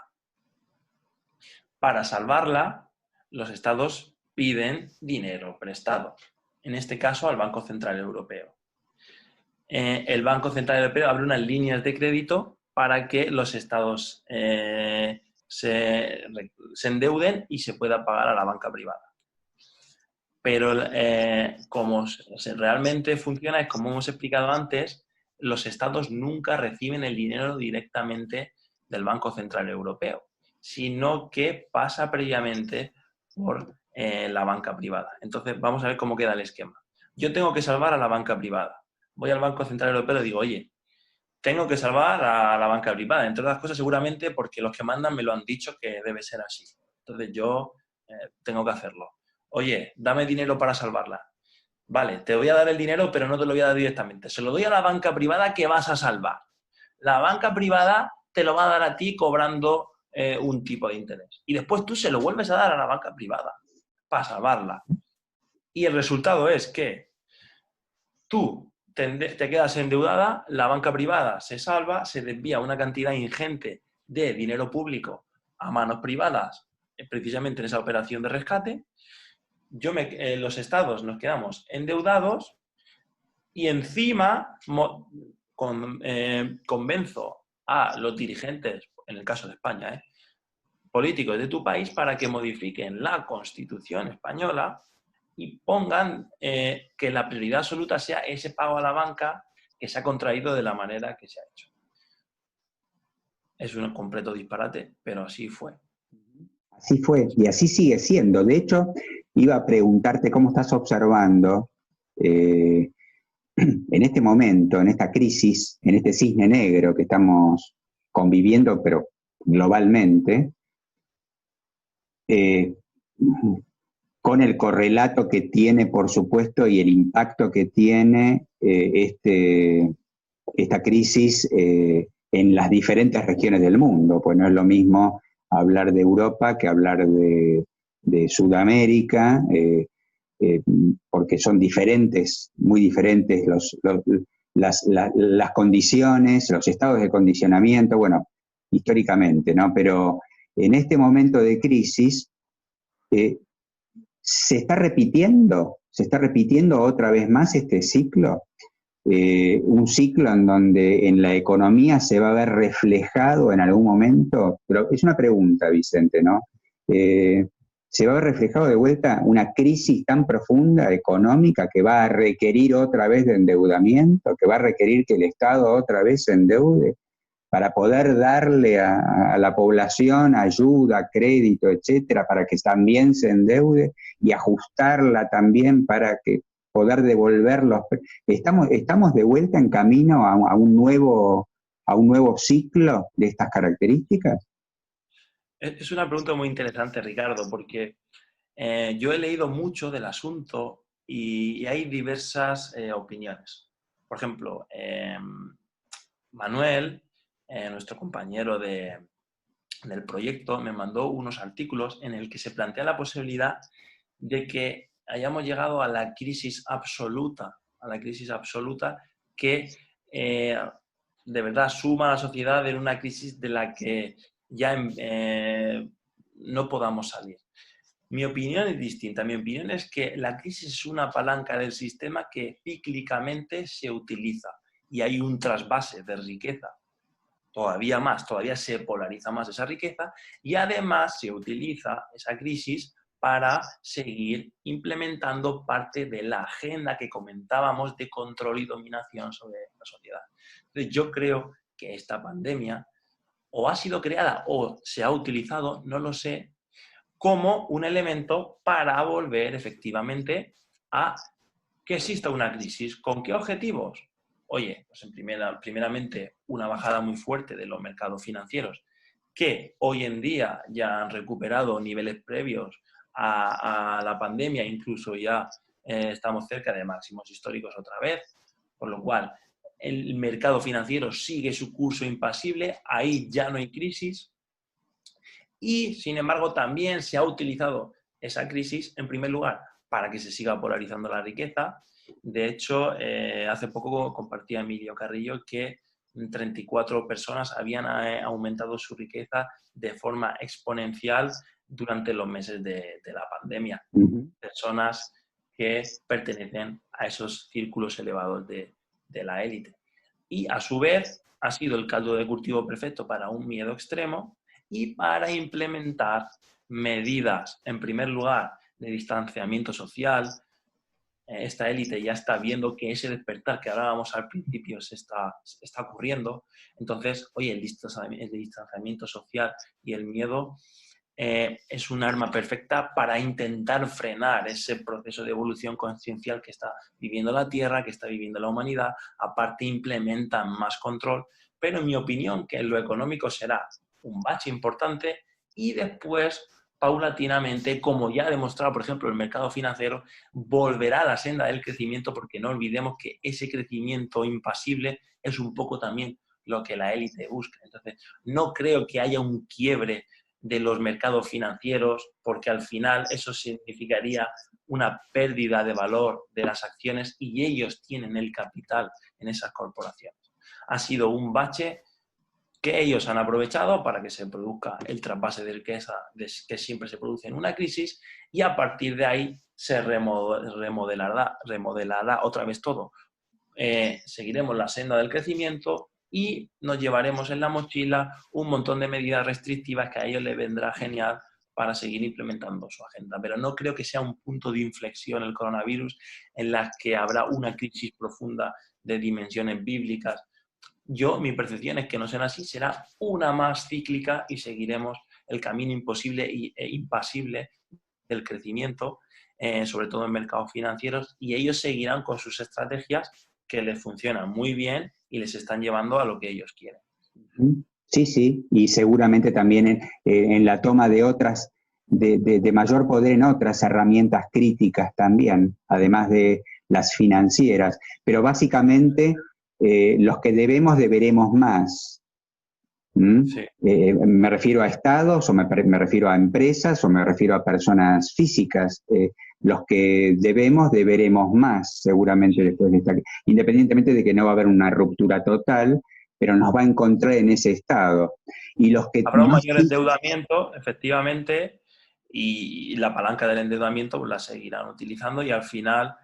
Para salvarla, los estados piden dinero prestado, en este caso al Banco Central Europeo. El Banco Central Europeo abre unas líneas de crédito para que los estados se endeuden y se pueda pagar a la banca privada. Pero como realmente funciona, es como hemos explicado antes, los estados nunca reciben el dinero directamente del Banco Central Europeo, sino que pasa previamente por la banca privada. Entonces, vamos a ver cómo queda el esquema. Yo tengo que salvar a la banca privada. Voy al Banco Central Europeo y digo, oye, tengo que salvar a la banca privada, entre otras cosas seguramente porque los que mandan me lo han dicho que debe ser así. Entonces yo tengo que hacerlo. Oye, dame dinero para salvarla. Vale, te voy a dar el dinero, pero no te lo voy a dar directamente. Se lo doy a la banca privada que vas a salvar. La banca privada te lo va a dar a ti cobrando un tipo de interés. Y después tú se lo vuelves a dar a la banca privada para salvarla. Y el resultado es que tú te quedas endeudada, la banca privada se salva, se desvía una cantidad ingente de dinero público a manos privadas, precisamente en esa operación de rescate. Los estados nos quedamos endeudados y encima convenzo a los dirigentes, en el caso de España, políticos de tu país para que modifiquen la Constitución española y pongan que la prioridad absoluta sea ese pago a la banca que se ha contraído de la manera que se ha hecho. Es un completo disparate, pero así fue. Así fue y así sigue siendo. De hecho, iba a preguntarte cómo estás observando en este momento, en esta crisis, en este cisne negro que estamos conviviendo, pero globalmente, con el correlato que tiene, por supuesto, y el impacto que tiene esta crisis en las diferentes regiones del mundo, pues no es lo mismo hablar de Europa que hablar de Sudamérica, porque son diferentes, muy diferentes las condiciones, los estados de condicionamiento, bueno, históricamente, ¿no? Pero en este momento de crisis se está repitiendo otra vez más este ciclo. Un ciclo en donde en la economía se va a ver reflejado en algún momento, pero es una pregunta, Vicente, ¿no? Se va a ver reflejado de vuelta una crisis tan profunda económica que va a requerir otra vez de endeudamiento, que va a requerir que el Estado otra vez se endeude para poder darle a la población ayuda, crédito, etcétera, para que también se endeude y ajustarla también para que poder devolverlos. ¿Estamos de vuelta en camino a un nuevo ciclo de estas características? Es una pregunta muy interesante, Ricardo, porque yo he leído mucho del asunto y hay diversas opiniones. Por ejemplo, Manuel, nuestro compañero del proyecto, me mandó unos artículos en el que se plantea la posibilidad de que hayamos llegado a la crisis absoluta que de verdad suma a la sociedad en una crisis de la que ya no podamos salir. Mi opinión es distinta. Mi opinión es que la crisis es una palanca del sistema que cíclicamente se utiliza y hay un trasvase de riqueza todavía se polariza más esa riqueza y además se utiliza esa crisis para seguir implementando parte de la agenda que comentábamos de control y dominación sobre la sociedad. Entonces yo creo que esta pandemia o ha sido creada o se ha utilizado, no lo sé, como un elemento para volver efectivamente a que exista una crisis. ¿Con qué objetivos? Oye, pues primeramente una bajada muy fuerte de los mercados financieros, que hoy en día ya han recuperado niveles previos a la pandemia, incluso ya estamos cerca de máximos históricos otra vez, por lo cual el mercado financiero sigue su curso impasible, ahí ya no hay crisis y, sin embargo, también se ha utilizado esa crisis, en primer lugar, para que se siga polarizando la riqueza. De hecho, hace poco compartía Emilio Carrillo que 34 personas habían aumentado su riqueza de forma exponencial durante los meses de la pandemia. Personas que pertenecen a esos círculos elevados de la élite. Y, a su vez, ha sido el caldo de cultivo perfecto para un miedo extremo y para implementar medidas, en primer lugar, de distanciamiento social. Esta élite ya está viendo que ese despertar que hablábamos al principio se está ocurriendo. Entonces, oye, el distanciamiento social y el miedo es un arma perfecta para intentar frenar ese proceso de evolución consciencial que está viviendo la Tierra, que está viviendo la humanidad. Aparte, implementan más control, pero en mi opinión, que en lo económico será un bache importante y después, paulatinamente, como ya ha demostrado, por ejemplo, el mercado financiero, volverá a la senda del crecimiento, porque no olvidemos que ese crecimiento impasible es un poco también lo que la élite busca. Entonces, no creo que haya un quiebre de los mercados financieros, porque al final eso significaría una pérdida de valor de las acciones y ellos tienen el capital en esas corporaciones. Ha sido un bache que ellos han aprovechado para que se produzca el trasvase de riqueza que siempre se produce en una crisis, y a partir de ahí se remodelará otra vez todo. Seguiremos la senda del crecimiento y nos llevaremos en la mochila un montón de medidas restrictivas que a ellos les vendrá genial para seguir implementando su agenda. Pero no creo que sea un punto de inflexión el coronavirus en la que habrá una crisis profunda de dimensiones bíblicas. Mi percepción es que no será así, será una más cíclica y seguiremos el camino imposible e impasible del crecimiento, sobre todo en mercados financieros, y ellos seguirán con sus estrategias que les funcionan muy bien y les están llevando a lo que ellos quieren. Sí, sí, y seguramente también en la toma de otras, de mayor poder en otras herramientas críticas también, además de las financieras. Pero básicamente los que deberemos más. Sí. Me refiero a estados, o me refiero a empresas, o me refiero a personas físicas. Los que deberemos más, seguramente, después de esta, independientemente de que no va a haber una ruptura total, pero nos va a encontrar en ese estado. Y los que habrá un mayor endeudamiento, efectivamente, y la palanca del endeudamiento pues la seguirán utilizando, y al final,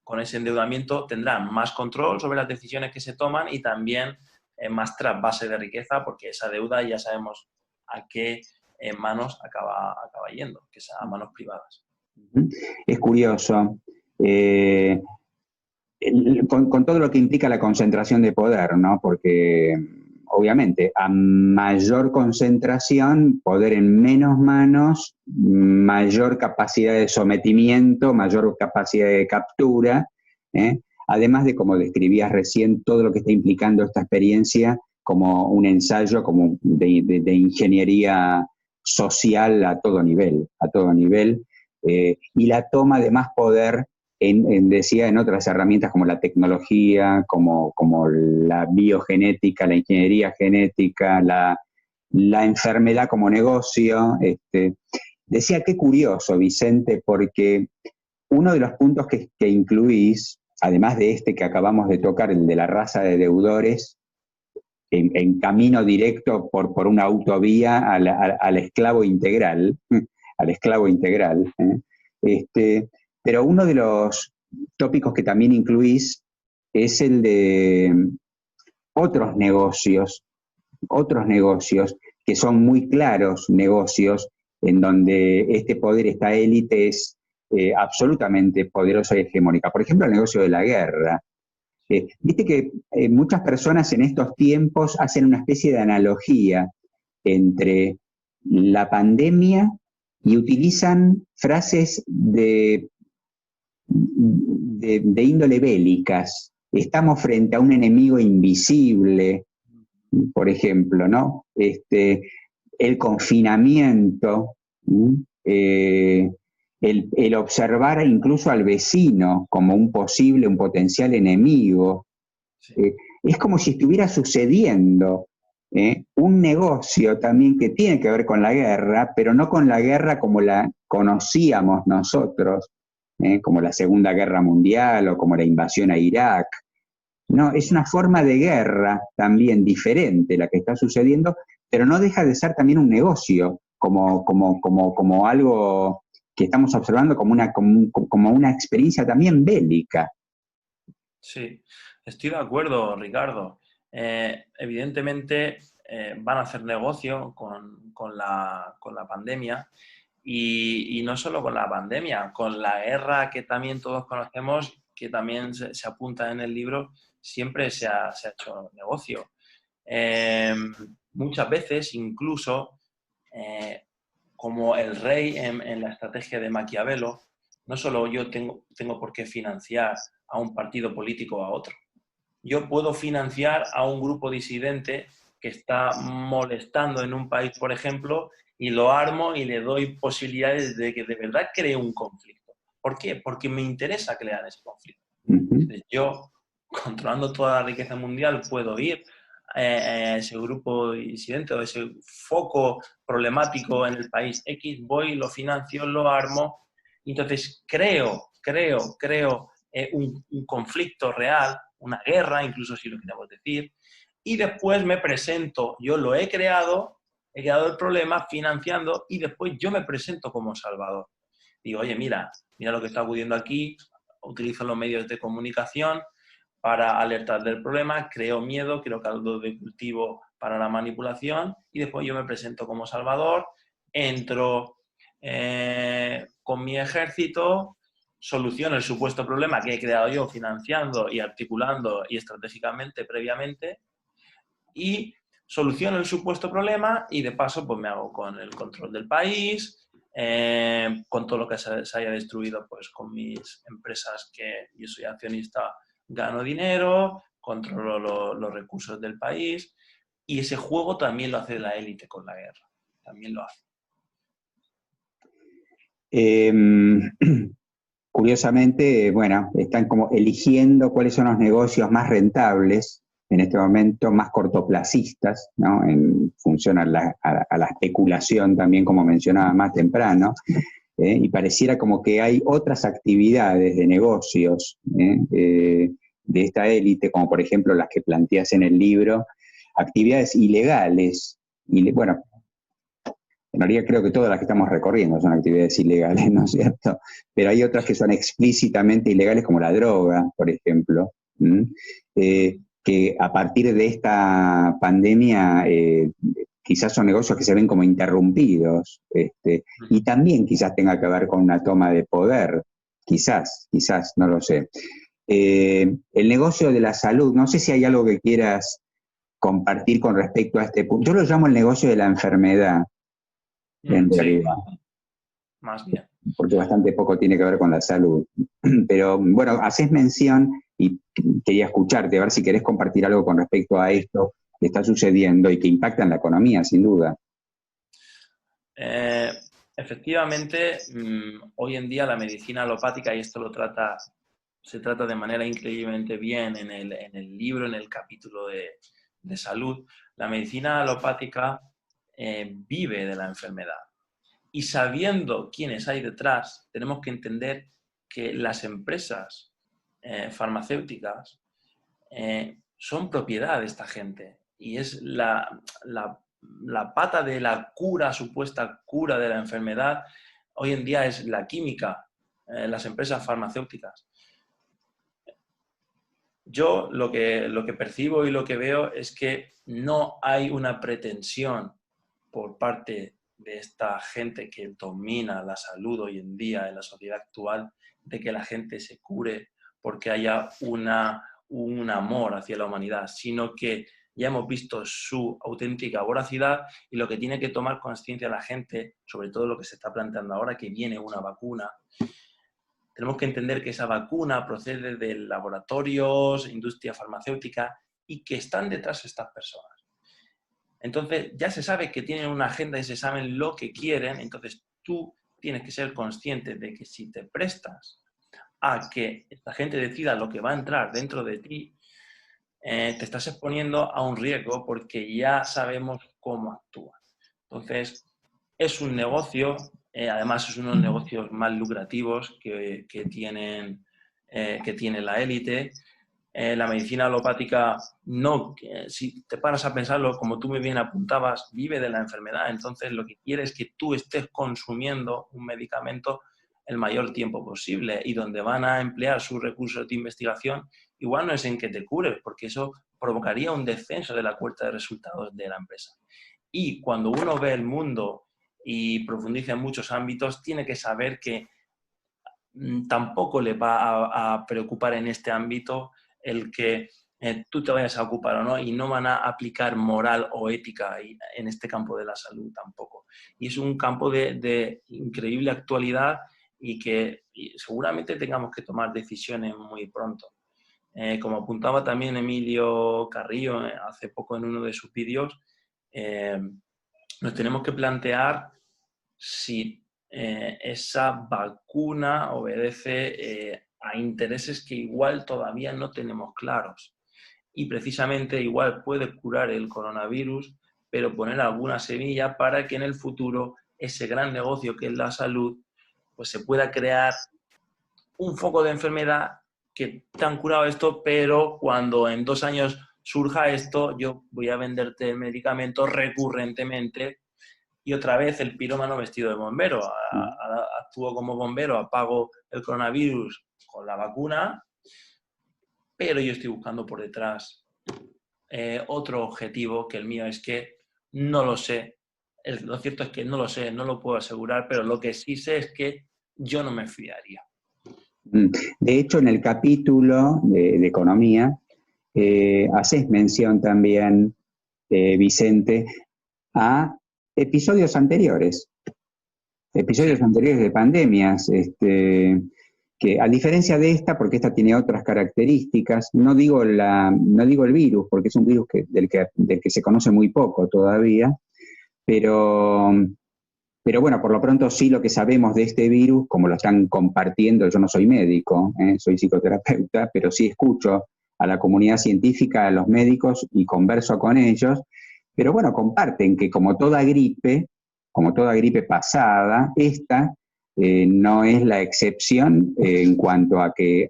con ese endeudamiento tendrán más control sobre las decisiones que se toman y también más trasvase de riqueza, porque esa deuda ya sabemos a qué manos acaba yendo, que es a manos privadas. Es curioso. Con todo lo que implica la concentración de poder, ¿no? Porque obviamente a mayor concentración, poder en menos manos, mayor capacidad de sometimiento, mayor capacidad de captura, además de, como describías recién, todo lo que está implicando esta experiencia como un ensayo como de ingeniería social a todo nivel, y la toma de más poder decía, en otras herramientas como la tecnología, como la biogenética, la ingeniería genética, la enfermedad como negocio. Decía, qué curioso, Vicente, porque uno de los puntos que incluís, además de este que acabamos de tocar, el de la raza de deudores, en camino directo por una autovía al esclavo integral, pero uno de los tópicos que también incluís es el de otros negocios que son muy claros negocios en donde este poder, esta élite es absolutamente poderosa y hegemónica. Por ejemplo, el negocio de la guerra. Viste que muchas personas en estos tiempos hacen una especie de analogía entre la pandemia y utilizan frases de índole bélicas, estamos frente a un enemigo invisible, por ejemplo, ¿no? El confinamiento, el observar incluso al vecino como un potencial enemigo. Sí. Es como si estuviera sucediendo un negocio también que tiene que ver con la guerra, pero no con la guerra como la conocíamos nosotros, como la Segunda Guerra Mundial o como la invasión a Irak. No, es una forma de guerra también diferente la que está sucediendo, pero no deja de ser también un negocio, como algo que estamos observando como una experiencia también bélica. Sí, estoy de acuerdo, Ricardo. Evidentemente van a hacer negocio con la pandemia y no solo con la pandemia, con la guerra que también todos conocemos, que también se apunta en el libro, siempre se ha hecho negocio. Muchas veces, incluso, como el rey en la estrategia de Maquiavelo, no solo yo tengo por qué financiar a un partido político o a otro. Yo puedo financiar a un grupo disidente que está molestando en un país, por ejemplo, y lo armo y le doy posibilidades de que de verdad cree un conflicto. ¿Por qué? Porque me interesa crear ese conflicto. Entonces, yo, controlando toda la riqueza mundial, puedo ir a ese grupo disidente o ese foco problemático en el país X, voy, lo financio, lo armo, y entonces creo un conflicto real, una guerra, incluso si lo queremos decir, y después me presento, yo lo he creado el problema financiando y después yo me presento como salvador. Digo, oye, mira lo que está ocurriendo aquí, utilizo los medios de comunicación para alertar del problema, creo miedo, creo caldo de cultivo para la manipulación y después yo me presento como salvador, entro con mi ejército, soluciono el supuesto problema que he creado yo financiando y articulando y estratégicamente previamente y soluciono el supuesto problema y de paso pues me hago con el control del país, con todo lo que se haya destruido, pues con mis empresas que yo soy accionista gano dinero, controlo los recursos del país y ese juego también lo hace la élite con la guerra, también lo hace. Curiosamente, bueno, están como eligiendo cuáles son los negocios más rentables en este momento, más cortoplacistas, ¿no? En función a la especulación también, como mencionaba más temprano, y pareciera como que hay otras actividades de negocios de esta élite, como por ejemplo las que planteas en el libro, actividades ilegales, bueno, en realidad creo que todas las que estamos recorriendo son actividades ilegales, ¿no es cierto? Pero hay otras que son explícitamente ilegales, como la droga, por ejemplo, que a partir de esta pandemia quizás son negocios que se ven como interrumpidos, y también quizás tenga que ver con una toma de poder, quizás, no lo sé. El negocio de la salud, no sé si hay algo que quieras compartir con respecto a este punto. Yo lo llamo el negocio de la enfermedad, en realidad. Sí, más bien. Porque bastante poco tiene que ver con la salud. Pero bueno, haces mención y quería escucharte, a ver si querés compartir algo con respecto a esto que está sucediendo y que impacta en la economía, sin duda. Efectivamente, hoy en día la medicina alopática, y esto se trata de manera increíblemente bien en el libro, en el capítulo de salud, la medicina alopática vive de la enfermedad. Y sabiendo quiénes hay detrás, tenemos que entender que las empresas farmacéuticas son propiedad de esta gente. Y es la pata de la cura, supuesta cura de la enfermedad, hoy en día es la química, las empresas farmacéuticas. Yo lo que percibo y lo que veo es que no hay una pretensión por parte de esta gente que domina la salud hoy en día en la sociedad actual, de que la gente se cure porque haya un amor hacia la humanidad, sino que ya hemos visto su auténtica voracidad y lo que tiene que tomar conciencia la gente, sobre todo lo que se está planteando ahora, que viene una vacuna, tenemos que entender que esa vacuna procede de laboratorios, industria farmacéutica, y que están detrás estas personas. Entonces, ya se sabe que tienen una agenda y se saben lo que quieren, entonces tú tienes que ser consciente de que si te prestas a que esta gente decida lo que va a entrar dentro de ti, te estás exponiendo a un riesgo porque ya sabemos cómo actúa. Entonces, es un negocio, además es uno de los negocios más lucrativos que tiene la élite. La medicina alopática, no, si te paras a pensarlo, como tú muy bien apuntabas, vive de la enfermedad. Entonces, lo que quiere es que tú estés consumiendo un medicamento el mayor tiempo posible, y donde van a emplear sus recursos de investigación, igual no es en que te cures, porque eso provocaría un descenso de la cuenta de resultados de la empresa. Y cuando uno ve el mundo y profundiza en muchos ámbitos, tiene que saber que tampoco le va a preocupar en este ámbito el que tú te vayas a ocupar o no, y no van a aplicar moral o ética en este campo de la salud tampoco. Y es un campo de increíble actualidad y que seguramente tengamos que tomar decisiones muy pronto. Como apuntaba también Emilio Carrillo hace poco en uno de sus vídeos, nos tenemos que plantear si esa vacuna obedece a intereses que igual todavía no tenemos claros. Y precisamente igual puede curar el coronavirus, pero poner alguna semilla para que en el futuro ese gran negocio que es la salud, pues se pueda crear un foco de enfermedad que te han curado esto, pero cuando en 2 años surja esto, yo voy a venderte el medicamento recurrentemente. Y otra vez el pirómano vestido de bombero. Actúo como bombero, apago el coronavirus con la vacuna, pero yo estoy buscando por detrás otro objetivo, que el mío es que no lo sé. Lo cierto es que no lo sé, no lo puedo asegurar, pero lo que sí sé es que yo no me fiaría. De hecho, en el capítulo de economía, haces mención también, Vicente, a episodios anteriores de pandemias, que a diferencia de esta, porque esta tiene otras características, no digo el virus, porque es un virus del que se conoce muy poco todavía, pero bueno, por lo pronto sí lo que sabemos de este virus, como lo están compartiendo, yo no soy médico, soy psicoterapeuta, pero sí escucho a la comunidad científica, a los médicos, y converso con ellos, pero bueno, comparten que como toda gripe pasada, esta no es la excepción en cuanto a que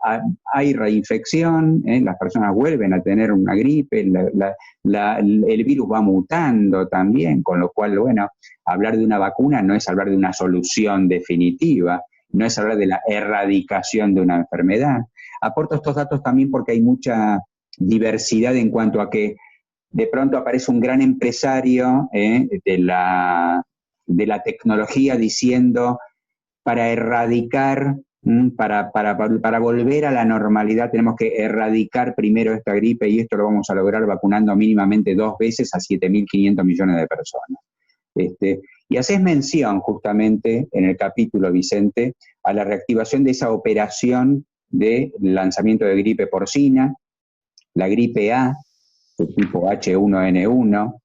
hay reinfección, las personas vuelven a tener una gripe, el virus va mutando también, con lo cual, bueno, hablar de una vacuna no es hablar de una solución definitiva, no es hablar de la erradicación de una enfermedad. Aporto estos datos también porque hay mucha diversidad en cuanto a que de pronto aparece un gran empresario de la tecnología diciendo, para erradicar, para volver a la normalidad tenemos que erradicar primero esta gripe, y esto lo vamos a lograr vacunando mínimamente 2 veces a 7.500 millones de personas. Y haces mención justamente en el capítulo, Vicente, a la reactivación de esa operación de lanzamiento de gripe porcina, la gripe A, del tipo H1N1,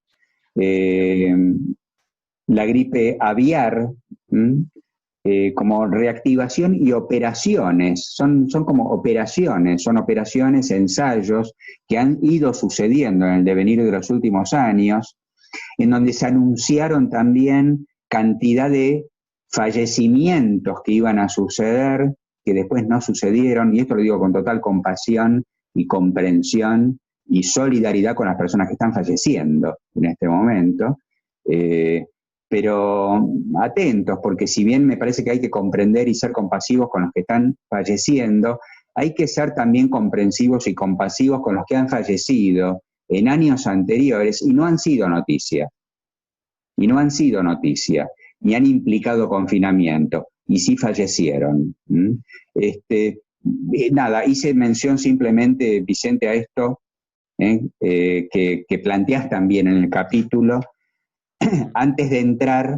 la gripe aviar, como reactivación y operaciones, son como operaciones, ensayos que han ido sucediendo en el devenir de los últimos años, en donde se anunciaron también cantidad de fallecimientos que iban a suceder, que después no sucedieron, y esto lo digo con total compasión y comprensión y solidaridad con las personas que están falleciendo en este momento, pero atentos, porque si bien me parece que hay que comprender y ser compasivos con los que están falleciendo, hay que ser también comprensivos y compasivos con los que han fallecido en años anteriores y no han sido noticia, ni han implicado confinamiento, y sí fallecieron. Nada, hice mención simplemente, Vicente, a esto, que planteas también en el capítulo, antes de entrar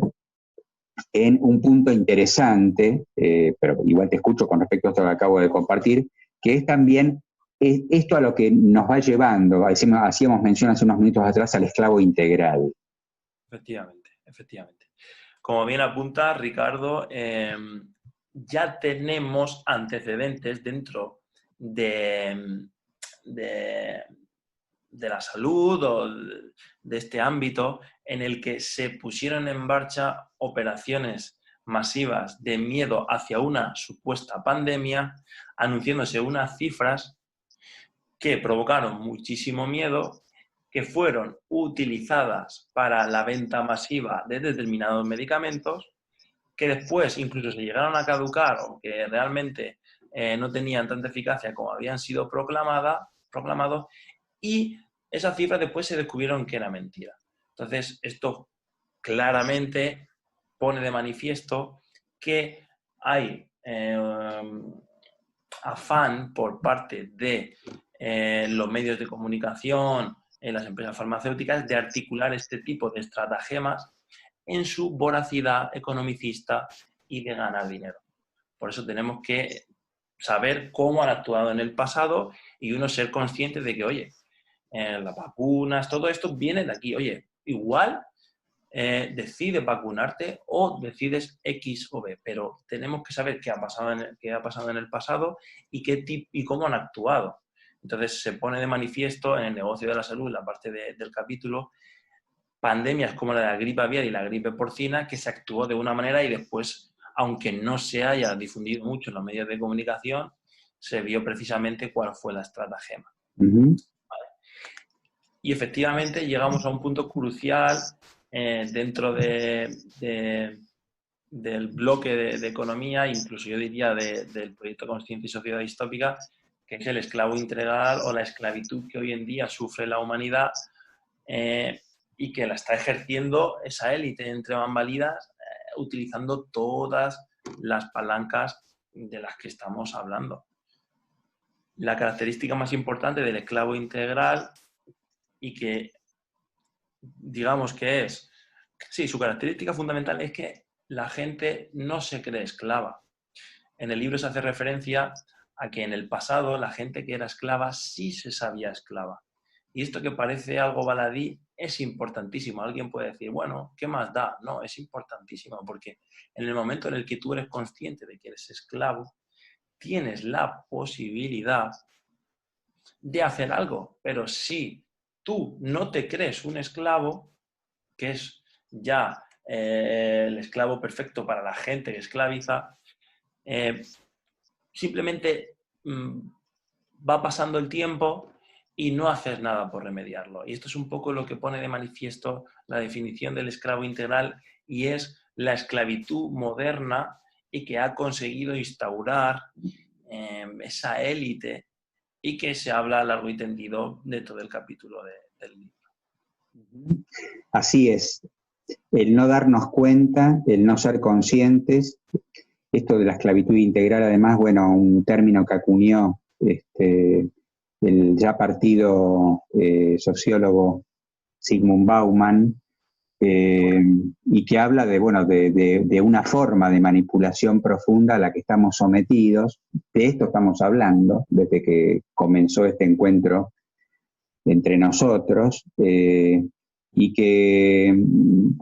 en un punto interesante, pero igual te escucho con respecto a esto que acabo de compartir, que es también esto a lo que nos va llevando, hacíamos mención hace unos minutos atrás al esclavo integral. Efectivamente, efectivamente. Como bien apunta Ricardo, ya tenemos antecedentes dentro de la salud o de este ámbito en el que se pusieron en marcha operaciones masivas de miedo hacia una supuesta pandemia, anunciándose unas cifras que provocaron muchísimo miedo, que fueron utilizadas para la venta masiva de determinados medicamentos, que después incluso se llegaron a caducar o que realmente no tenían tanta eficacia como habían sido proclamados, y esas cifras después se descubrieron que era mentira. Entonces, esto claramente pone de manifiesto que hay afán por parte de los medios de comunicación, las empresas farmacéuticas, de articular este tipo de estratagemas en su voracidad economicista y de ganar dinero. Por eso tenemos que saber cómo han actuado en el pasado y uno ser consciente de que, oye, las vacunas, todo esto viene de aquí. Oye, igual decides vacunarte o decides X o B, pero tenemos que saber qué ha pasado en el pasado y cómo han actuado. Entonces se pone de manifiesto en el negocio de la salud, en la parte del capítulo, pandemias como la de la gripe aviar y la gripe porcina, que se actuó de una manera y después, aunque no se haya difundido mucho en los medios de comunicación, se vio precisamente cuál fue la estratagema. Uh-huh. Y efectivamente llegamos a un punto crucial dentro del bloque de economía, incluso yo diría del proyecto Consciencia y Sociedad Distópica, que es el esclavo integral o la esclavitud que hoy en día sufre la humanidad y que la está ejerciendo esa élite entre bambalinas, utilizando todas las palancas de las que estamos hablando. La característica más importante del esclavo integral y que digamos que es, sí, su característica fundamental es que la gente no se cree esclava. En el libro se hace referencia a que en el pasado la gente que era esclava sí se sabía esclava. Y esto que parece algo baladí es importantísimo. Alguien puede decir, bueno, ¿qué más da? No, es importantísimo porque en el momento en el que tú eres consciente de que eres esclavo, tienes la posibilidad de hacer algo. Pero si tú no te crees un esclavo, que es ya el esclavo perfecto para la gente que esclaviza, simplemente va pasando el tiempo y no haces nada por remediarlo. Y esto es un poco lo que pone de manifiesto la definición del esclavo integral y es la esclavitud moderna y que ha conseguido instaurar esa élite y que se habla a largo y tendido dentro del capítulo del libro. Así es. El no darnos cuenta, el no ser conscientes, esto de la esclavitud integral, además, bueno, un término que acuñó el ya partido sociólogo Zygmunt Bauman, y que habla de una forma de manipulación profunda a la que estamos sometidos. De esto estamos hablando desde que comenzó este encuentro entre nosotros, y que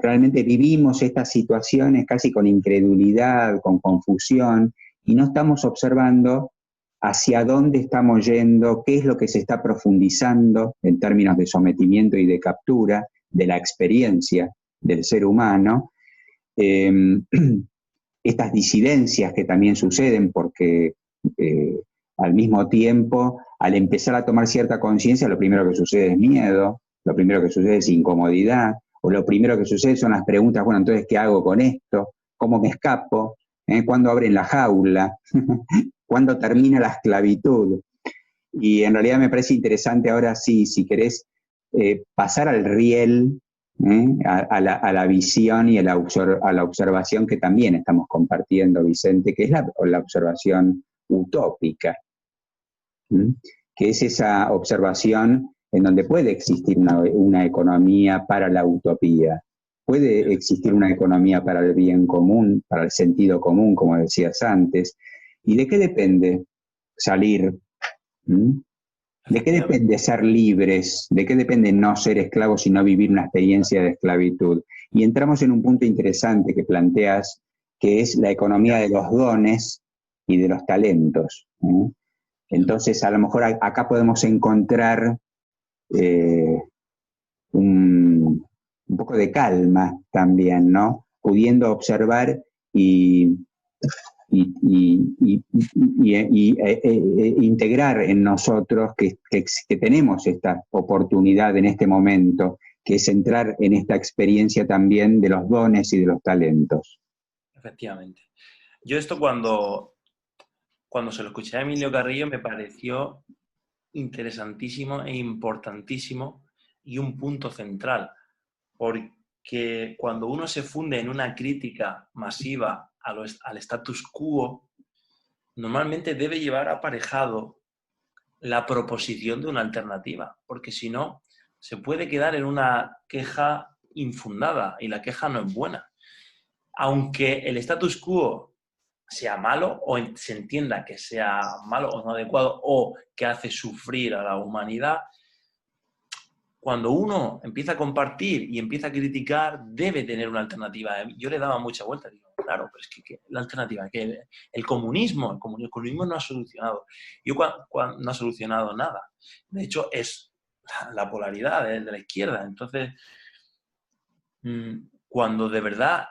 realmente vivimos estas situaciones casi con incredulidad, con confusión, y no estamos observando hacia dónde estamos yendo, qué es lo que se está profundizando en términos de sometimiento y de captura de la experiencia del ser humano. Estas disidencias que también suceden porque al mismo tiempo, al empezar a tomar cierta conciencia, lo primero que sucede es miedo, lo primero que sucede es incomodidad, o lo primero que sucede son las preguntas, bueno, entonces, ¿qué hago con esto? ¿Cómo me escapo? ¿Cuándo abren la jaula? ¿Cuándo termina la esclavitud? Y en realidad me parece interesante ahora sí, si querés, pasar al riel, a la visión y a la observación que también estamos compartiendo, Vicente, que es la observación utópica, que es esa observación en donde puede existir una economía para la utopía, puede existir una economía para el bien común, para el sentido común, como decías antes. ¿Y de qué depende salir? ¿Mm? ¿De qué depende ser libres? ¿De qué depende no ser esclavos y no vivir una experiencia de esclavitud? Y entramos en un punto interesante que planteas, que es la economía de los dones y de los talentos. Entonces, a lo mejor acá podemos encontrar un poco de calma también, ¿no? Pudiendo observar y integrar en nosotros que tenemos esta oportunidad en este momento, que es entrar en esta experiencia también de los dones y de los talentos. Efectivamente. Yo esto cuando se lo escuché a Emilio Carrillo me pareció interesantísimo e importantísimo y un punto central, porque cuando uno se funde en una crítica masiva al status quo, normalmente debe llevar aparejado la proposición de una alternativa, porque si no, se puede quedar en una queja infundada y la queja no es buena. Aunque el status quo sea malo o se entienda que sea malo o no adecuado o que hace sufrir a la humanidad, cuando uno empieza a compartir y empieza a criticar, debe tener una alternativa. Yo le daba mucha vuelta, digo, claro, pero es que la alternativa, que el comunismo no ha solucionado. No ha solucionado nada. De hecho, es la polaridad de la izquierda. Entonces, cuando de verdad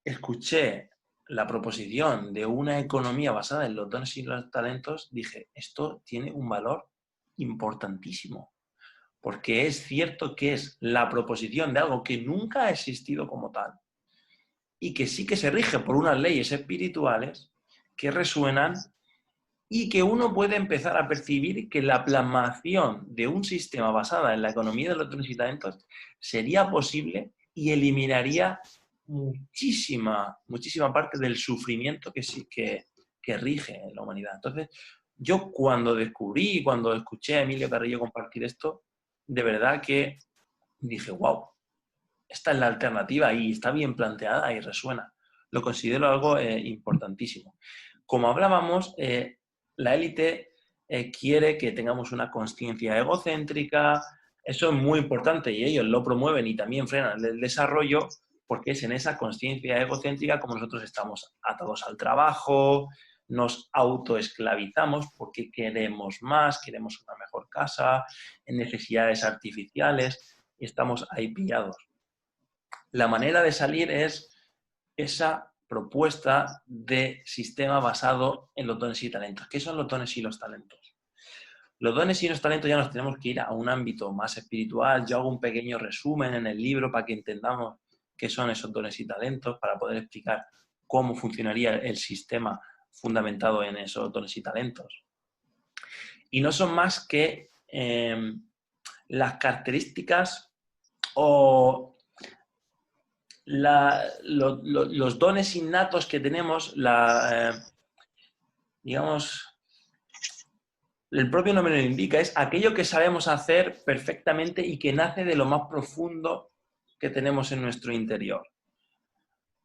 escuché la proposición de una economía basada en los dones y los talentos, dije, esto tiene un valor importantísimo. Porque es cierto que es la proposición de algo que nunca ha existido como tal y que sí que se rige por unas leyes espirituales que resuenan y que uno puede empezar a percibir que la plasmación de un sistema basado en la economía de los dones y talentos sería posible y eliminaría muchísima parte del sufrimiento que rige en la humanidad. Entonces, yo cuando escuché a Emilio Carrillo compartir esto, de verdad que dije, wow, esta es la alternativa y está bien planteada y resuena. Lo considero algo importantísimo. Como hablábamos, la élite quiere que tengamos una consciencia egocéntrica. Eso es muy importante y ellos lo promueven y también frenan el desarrollo porque es en esa consciencia egocéntrica como nosotros estamos atados al trabajo, nos autoesclavizamos porque queremos más, queremos una mejor casa, en necesidades artificiales y estamos ahí pillados. La manera de salir es esa propuesta de sistema basado en los dones y talentos. ¿Qué son los dones y los talentos? Los dones y los talentos ya nos tenemos que ir a un ámbito más espiritual. Yo hago un pequeño resumen en el libro para que entendamos qué son esos dones y talentos, para poder explicar cómo funcionaría el sistema fundamentado en esos dones y talentos. Y no son más que las características o los dones innatos que tenemos, digamos, el propio nombre lo indica, es aquello que sabemos hacer perfectamente y que nace de lo más profundo que tenemos en nuestro interior.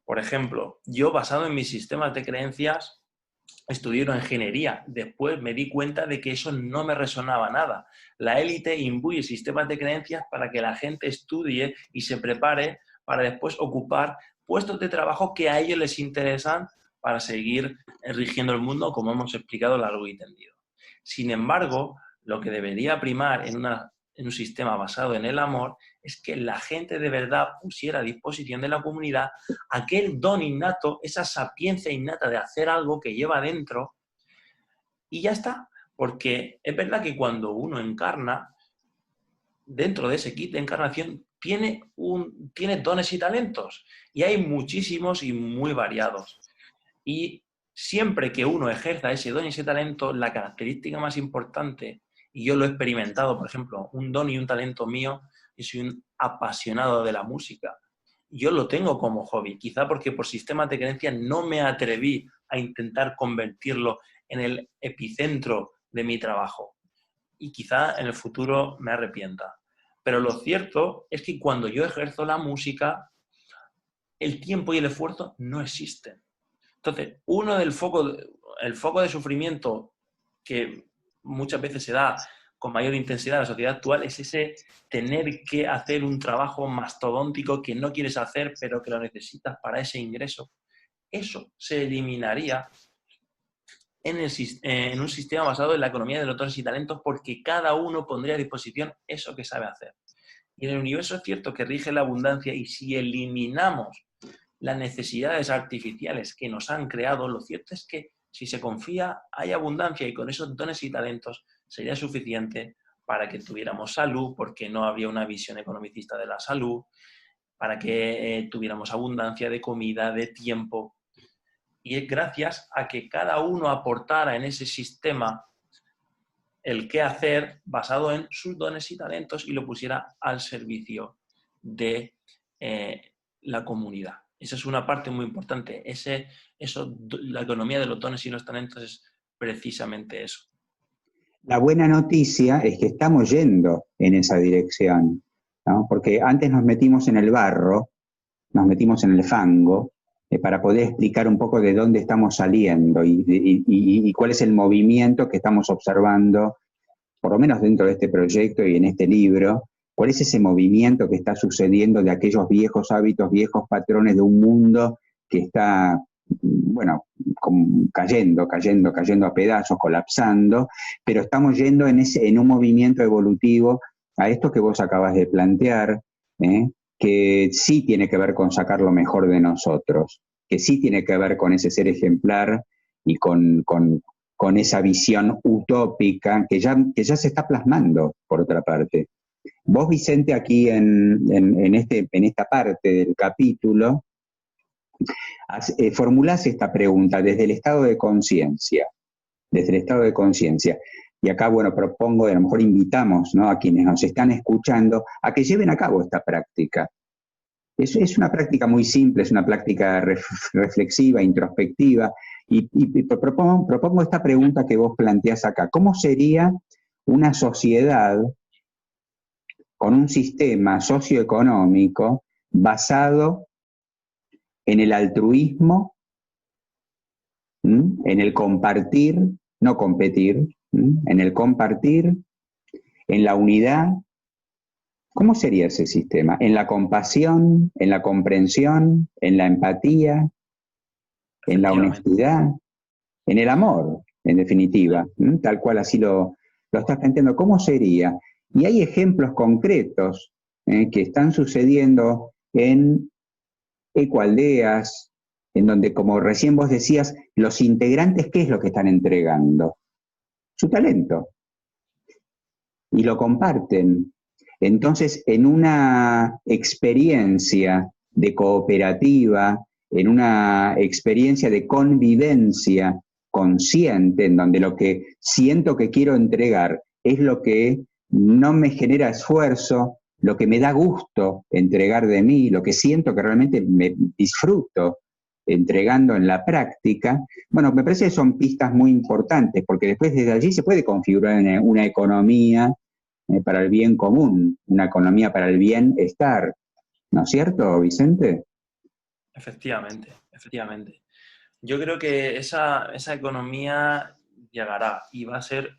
Por ejemplo, yo basado en mis sistemas de creencias estudié ingeniería. Después me di cuenta de que eso no me resonaba nada. La élite imbuye sistemas de creencias para que la gente estudie y se prepare para después ocupar puestos de trabajo que a ellos les interesan para seguir rigiendo el mundo, como hemos explicado largo y tendido. Sin embargo, lo que debería primar en un sistema basado en el amor es que la gente de verdad pusiera a disposición de la comunidad aquel don innato, esa sapiencia innata de hacer algo que lleva dentro y ya está. Porque es verdad que cuando uno encarna, dentro de ese kit de encarnación, tiene dones y talentos. Y hay muchísimos y muy variados. Y siempre que uno ejerza ese don y ese talento, la característica más importante, y yo lo he experimentado, por ejemplo, un don y un talento mío, yo soy un apasionado de la música. Yo lo tengo como hobby, quizá porque por sistemas de creencias no me atreví a intentar convertirlo en el epicentro de mi trabajo. Y quizá en el futuro me arrepienta. Pero lo cierto es que cuando yo ejerzo la música, el tiempo y el esfuerzo no existen. Entonces, el foco de sufrimiento que muchas veces se da con mayor intensidad en la sociedad actual es ese tener que hacer un trabajo mastodóntico que no quieres hacer, pero que lo necesitas para ese ingreso. Eso se eliminaría en un sistema basado en la economía de los dones y talentos, porque cada uno pondría a disposición eso que sabe hacer. Y en el universo es cierto que rige la abundancia, y si eliminamos las necesidades artificiales que nos han creado, lo cierto es que si se confía hay abundancia, y con esos dones y talentos sería suficiente para que tuviéramos salud, porque no habría una visión economicista de la salud, para que tuviéramos abundancia de comida, de tiempo. Y es gracias a que cada uno aportara en ese sistema el qué hacer basado en sus dones y talentos y lo pusiera al servicio de la comunidad. Esa es una parte muy importante. La economía de los dones y los talentos es precisamente eso. La buena noticia es que estamos yendo en esa dirección, ¿no? Porque antes nos metimos en el barro, nos metimos en el fango, para poder explicar un poco de dónde estamos saliendo y cuál es el movimiento que estamos observando, por lo menos dentro de este proyecto y en este libro. ¿Cuál es ese movimiento que está sucediendo de aquellos viejos hábitos, viejos patrones de un mundo que está, bueno, cayendo a pedazos, colapsando, pero estamos yendo en un movimiento evolutivo a esto que vos acabas de plantear, que sí tiene que ver con sacar lo mejor de nosotros, que sí tiene que ver con ese ser ejemplar y con esa visión utópica que ya se está plasmando, por otra parte. Vos, Vicente, aquí en esta parte del capítulo, formulás esta pregunta desde el estado de conciencia. Desde el estado de conciencia. Y acá, bueno, propongo, a lo mejor invitamos, ¿no?, a quienes nos están escuchando a que lleven a cabo esta práctica. Es una práctica muy simple, es una práctica reflexiva, introspectiva, y propongo esta pregunta que vos planteás acá. ¿Cómo sería una sociedad con un sistema socioeconómico basado en el altruismo, en el compartir, no competir, en el compartir, en la unidad? ¿Cómo sería ese sistema? ¿En la compasión, en la comprensión, en la empatía, en la honestidad, en el amor, en definitiva? Tal cual así lo estás planteando. ¿Cómo sería? Y hay ejemplos concretos que están sucediendo en ecoaldeas, en donde, como recién vos decías, los integrantes, ¿qué es lo que están entregando? Su talento. Y lo comparten. Entonces, en una experiencia de cooperativa, en una experiencia de convivencia consciente, en donde lo que siento que quiero entregar es lo que no me genera esfuerzo, lo que me da gusto entregar de mí, lo que siento que realmente me disfruto entregando en la práctica, bueno, me parece que son pistas muy importantes, porque después desde allí se puede configurar una economía para el bien común, una economía para el bienestar. ¿No es cierto, Vicente? Efectivamente, efectivamente. Yo creo que esa economía llegará y va a ser,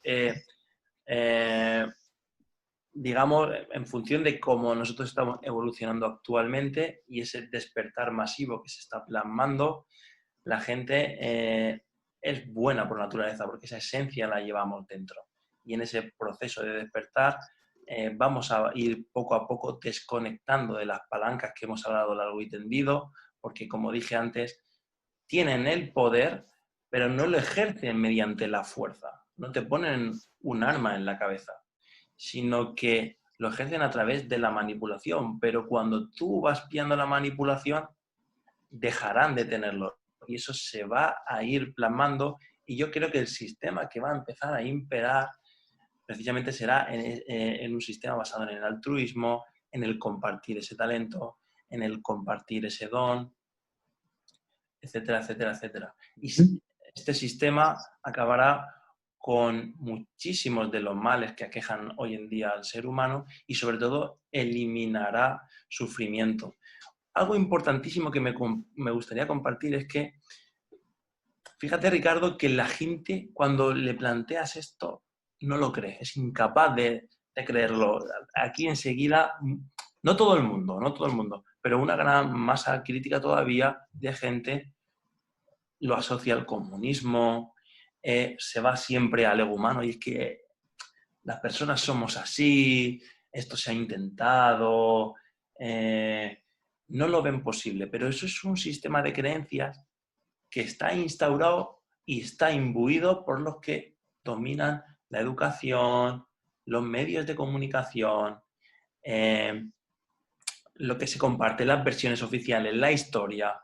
digamos, en función de cómo nosotros estamos evolucionando actualmente y ese despertar masivo que se está plasmando. La gente es buena por naturaleza, porque esa esencia la llevamos dentro. Y en ese proceso de despertar vamos a ir poco a poco desconectando de las palancas que hemos hablado largo y tendido, porque, como dije antes, tienen el poder, pero no lo ejercen mediante la fuerza. No te ponen un arma en la cabeza, sino que lo ejercen a través de la manipulación. Pero cuando tú vas pillando la manipulación, dejarán de tenerlo. Y eso se va a ir plasmando. Y yo creo que el sistema que va a empezar a imperar precisamente será en un sistema basado en el altruismo, en el compartir ese talento, en el compartir ese don, etcétera, etcétera, etcétera. Y este sistema acabará con muchísimos de los males que aquejan hoy en día al ser humano y, sobre todo, eliminará sufrimiento. algo importantísimo que me gustaría compartir es que, fíjate, Ricardo, que la gente cuando le planteas esto no lo cree, es incapaz de creerlo. Aquí enseguida, no todo el mundo, pero una gran masa crítica todavía de gente lo asocia al comunismo, se va siempre al ego humano y es que las personas somos así, esto se ha intentado, no lo ven posible, pero eso es un sistema de creencias que está instaurado y está imbuido por los que dominan la educación, los medios de comunicación, lo que se comparte, las versiones oficiales, la historia.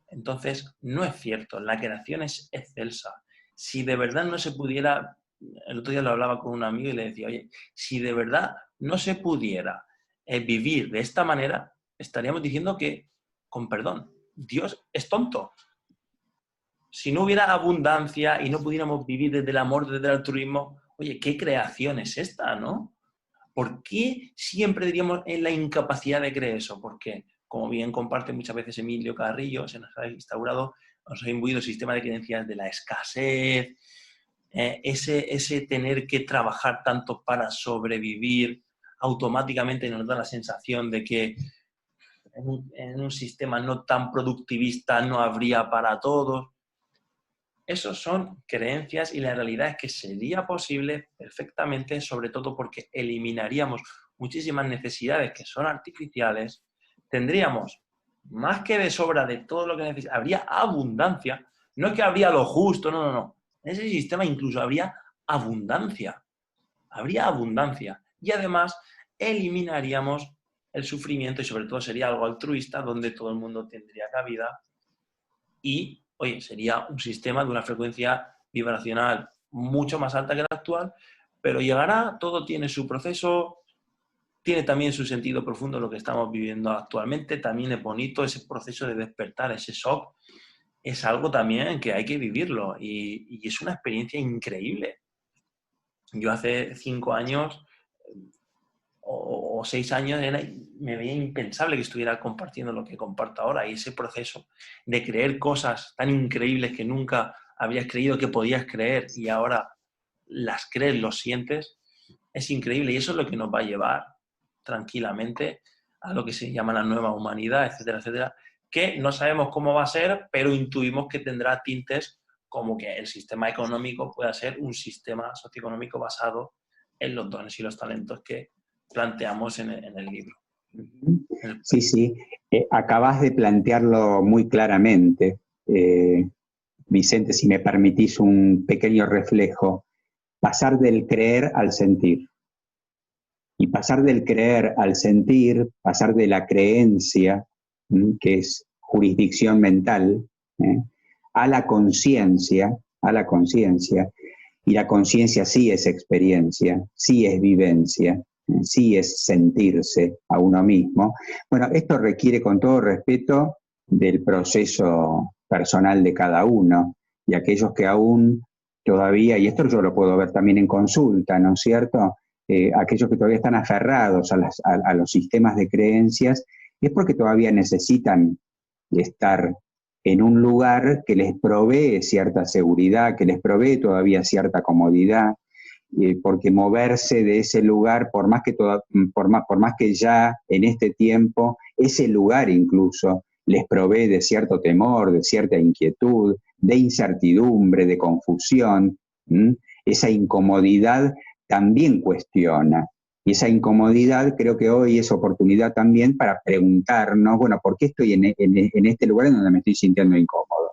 Entonces, no es cierto, la creación es excelsa. Si de verdad no se pudiera, el otro día lo hablaba con un amigo y le decía, oye, si de verdad no se pudiera vivir de esta manera, estaríamos diciendo que, con perdón, Dios es tonto. Si no hubiera abundancia y no pudiéramos vivir desde el amor, desde el altruismo, oye, ¿qué creación es esta, no? ¿Por qué siempre diríamos en la incapacidad de creer eso? Porque, como bien comparte muchas veces Emilio Carrillo, se nos ha instaurado, nos ha imbuido el sistema de creencias de la escasez, ese tener que trabajar tanto para sobrevivir, automáticamente nos da la sensación de que en un sistema no tan productivista no habría para todos. Esos son creencias y la realidad es que sería posible perfectamente, sobre todo porque eliminaríamos muchísimas necesidades que son artificiales, tendríamos más que de sobra de todo lo que necesitamos, habría abundancia, no es que habría lo justo, no. En ese sistema incluso habría abundancia y además eliminaríamos el sufrimiento y sobre todo sería algo altruista donde todo el mundo tendría cabida y, oye, sería un sistema de una frecuencia vibracional mucho más alta que la actual, pero llegará, todo tiene su proceso, tiene también su sentido profundo lo que estamos viviendo actualmente, también es bonito ese proceso de despertar, ese shock, es algo también que hay que vivirlo y es una experiencia increíble. Yo hace 5 años o 6 años me veía impensable que estuviera compartiendo lo que comparto ahora y ese proceso de creer cosas tan increíbles que nunca habías creído que podías creer y ahora las crees, lo sientes, es increíble y eso es lo que nos va a llevar tranquilamente a lo que se llama la nueva humanidad, etcétera, etcétera, que no sabemos cómo va a ser, pero intuimos que tendrá tintes como que el sistema económico pueda ser un sistema socioeconómico basado en los dones y los talentos que planteamos en el libro. Sí. Acabas de plantearlo muy claramente. Vicente, si me permitís un pequeño reflejo, pasar del creer al sentir. Y pasar del creer al sentir, pasar de la creencia, que es jurisdicción mental, a la conciencia, y la conciencia sí es experiencia, sí es vivencia, sí es sentirse a uno mismo. Bueno, esto requiere, con todo respeto, del proceso personal de cada uno, y aquellos que aún todavía, y esto yo lo puedo ver también en consulta, ¿no es cierto?, aquellos que todavía están aferrados a los sistemas de creencias, es porque todavía necesitan estar en un lugar que les provee cierta seguridad, que les provee todavía cierta comodidad, porque moverse de ese lugar, por más que ya en este tiempo, ese lugar incluso les provee de cierto temor, de cierta inquietud, de incertidumbre, de confusión, esa incomodidad también cuestiona. Y esa incomodidad creo que hoy es oportunidad también para preguntarnos, bueno, ¿por qué estoy en este lugar en donde me estoy sintiendo incómodo?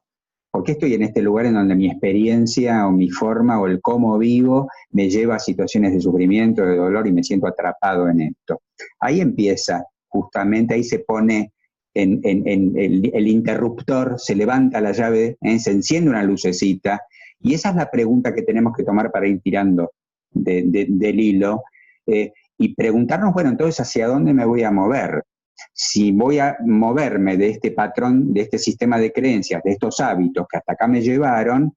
¿Por qué estoy en este lugar en donde mi experiencia o mi forma o el cómo vivo me lleva a situaciones de sufrimiento, de dolor y me siento atrapado en esto? Ahí empieza, justamente, ahí se pone en el interruptor, se levanta la llave, se enciende una lucecita y esa es la pregunta que tenemos que tomar para ir tirando del hilo y preguntarnos, bueno, entonces, ¿hacia dónde me voy a mover? Si voy a moverme de este patrón, de este sistema de creencias, de estos hábitos que hasta acá me llevaron,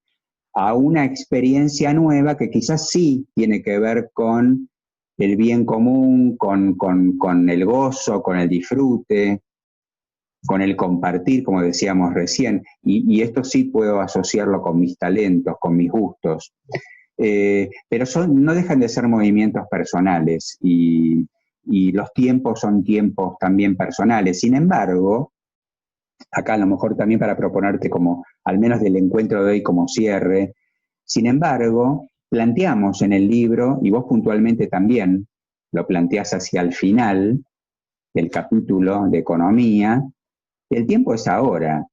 a una experiencia nueva que quizás sí tiene que ver con el bien común, con el gozo, con el disfrute, con el compartir, como decíamos recién, y esto sí puedo asociarlo con mis talentos, con mis gustos. Pero no dejan de ser movimientos personales y los tiempos son tiempos también personales. Sin embargo, acá a lo mejor también para proponerte como, al menos del encuentro de hoy como cierre, sin embargo, planteamos en el libro, y vos puntualmente también lo planteás hacia el final del capítulo de economía, el tiempo es ahora.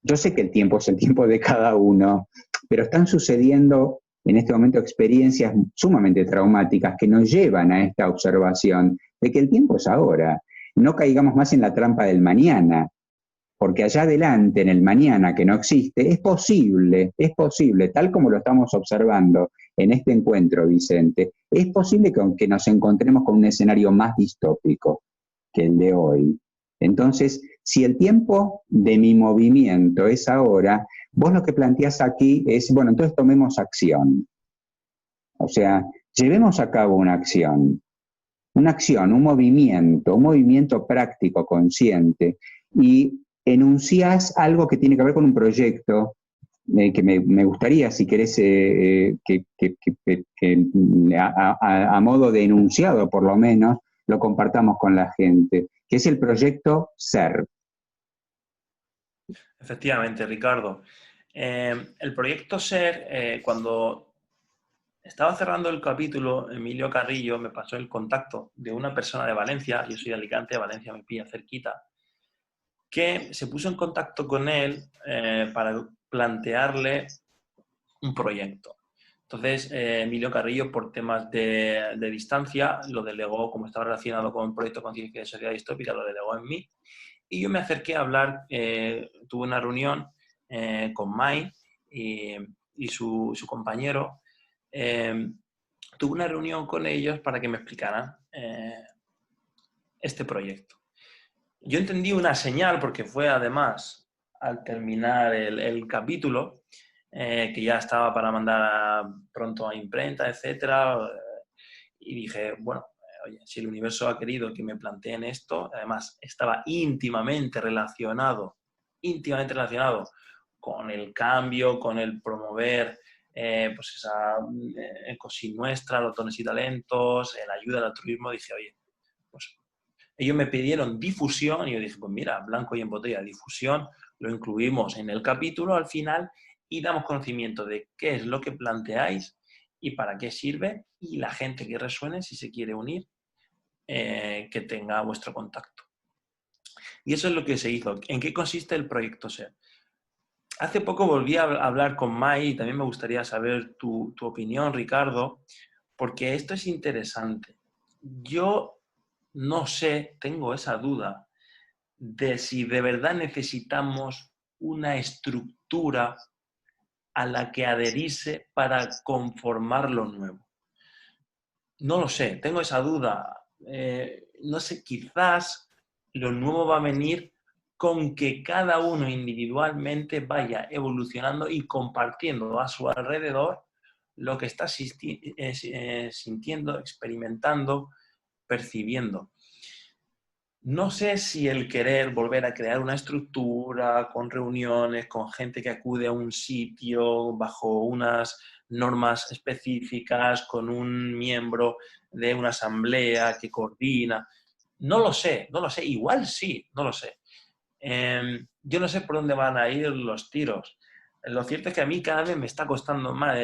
Yo sé que el tiempo es el tiempo de cada uno, pero están sucediendo en este momento experiencias sumamente traumáticas que nos llevan a esta observación de que el tiempo es ahora. No caigamos más en la trampa del mañana, porque allá adelante, en el mañana que no existe, es posible, tal como lo estamos observando en este encuentro, Vicente, es posible que nos encontremos con un escenario más distópico que el de hoy. Entonces, si el tiempo de mi movimiento es ahora, vos lo que planteás aquí es, bueno, entonces tomemos acción. O sea, llevemos a cabo una acción, un movimiento práctico, consciente, y enunciás algo que tiene que ver con un proyecto que me gustaría, si querés, a modo de enunciado por lo menos, lo compartamos con la gente, que es el proyecto SER. Efectivamente, Ricardo. El proyecto SER, cuando estaba cerrando el capítulo, Emilio Carrillo me pasó el contacto de una persona de Valencia, yo soy de Alicante, Valencia me pilla cerquita, que se puso en contacto con él para plantearle un proyecto. Entonces, Emilio Carrillo, por temas de distancia, lo delegó, como estaba relacionado con un proyecto de conciencia de sociedad distópica, lo delegó en mí. Y yo me acerqué a hablar, tuve una reunión con Mai y su compañero. Tuve una reunión con ellos para que me explicaran este proyecto. Yo entendí una señal, porque fue además al terminar el capítulo, que ya estaba para mandar pronto a imprenta, etcétera, y dije, bueno, oye, si el universo ha querido que me planteen esto, además estaba íntimamente relacionado con el cambio, con el promover pues esa Ecosin Nuestra, los dones y talentos, la ayuda al altruismo, dije, oye, pues ellos me pidieron difusión y yo dije, pues mira, blanco y en botella, difusión, lo incluimos en el capítulo al final y damos conocimiento de qué es lo que planteáis y para qué sirve, y la gente que resuene, si se quiere unir, que tenga vuestro contacto. Y eso es lo que se hizo. ¿En qué consiste el proyecto SER? Hace poco volví a hablar con Mai y también me gustaría saber tu opinión, Ricardo, porque esto es interesante. Yo no sé, tengo esa duda de si de verdad necesitamos una estructura a la que adherirse para conformar lo nuevo. No lo sé, tengo esa duda. No sé, quizás lo nuevo va a venir con que cada uno individualmente vaya evolucionando y compartiendo a su alrededor lo que está sintiendo, experimentando, percibiendo. No sé si el querer volver a crear una estructura con reuniones, con gente que acude a un sitio bajo unas normas específicas, con un miembro de una asamblea que coordina. No lo sé, igual sí, no lo sé. Yo no sé por dónde van a ir los tiros. Lo cierto es que a mí cada vez me está costando más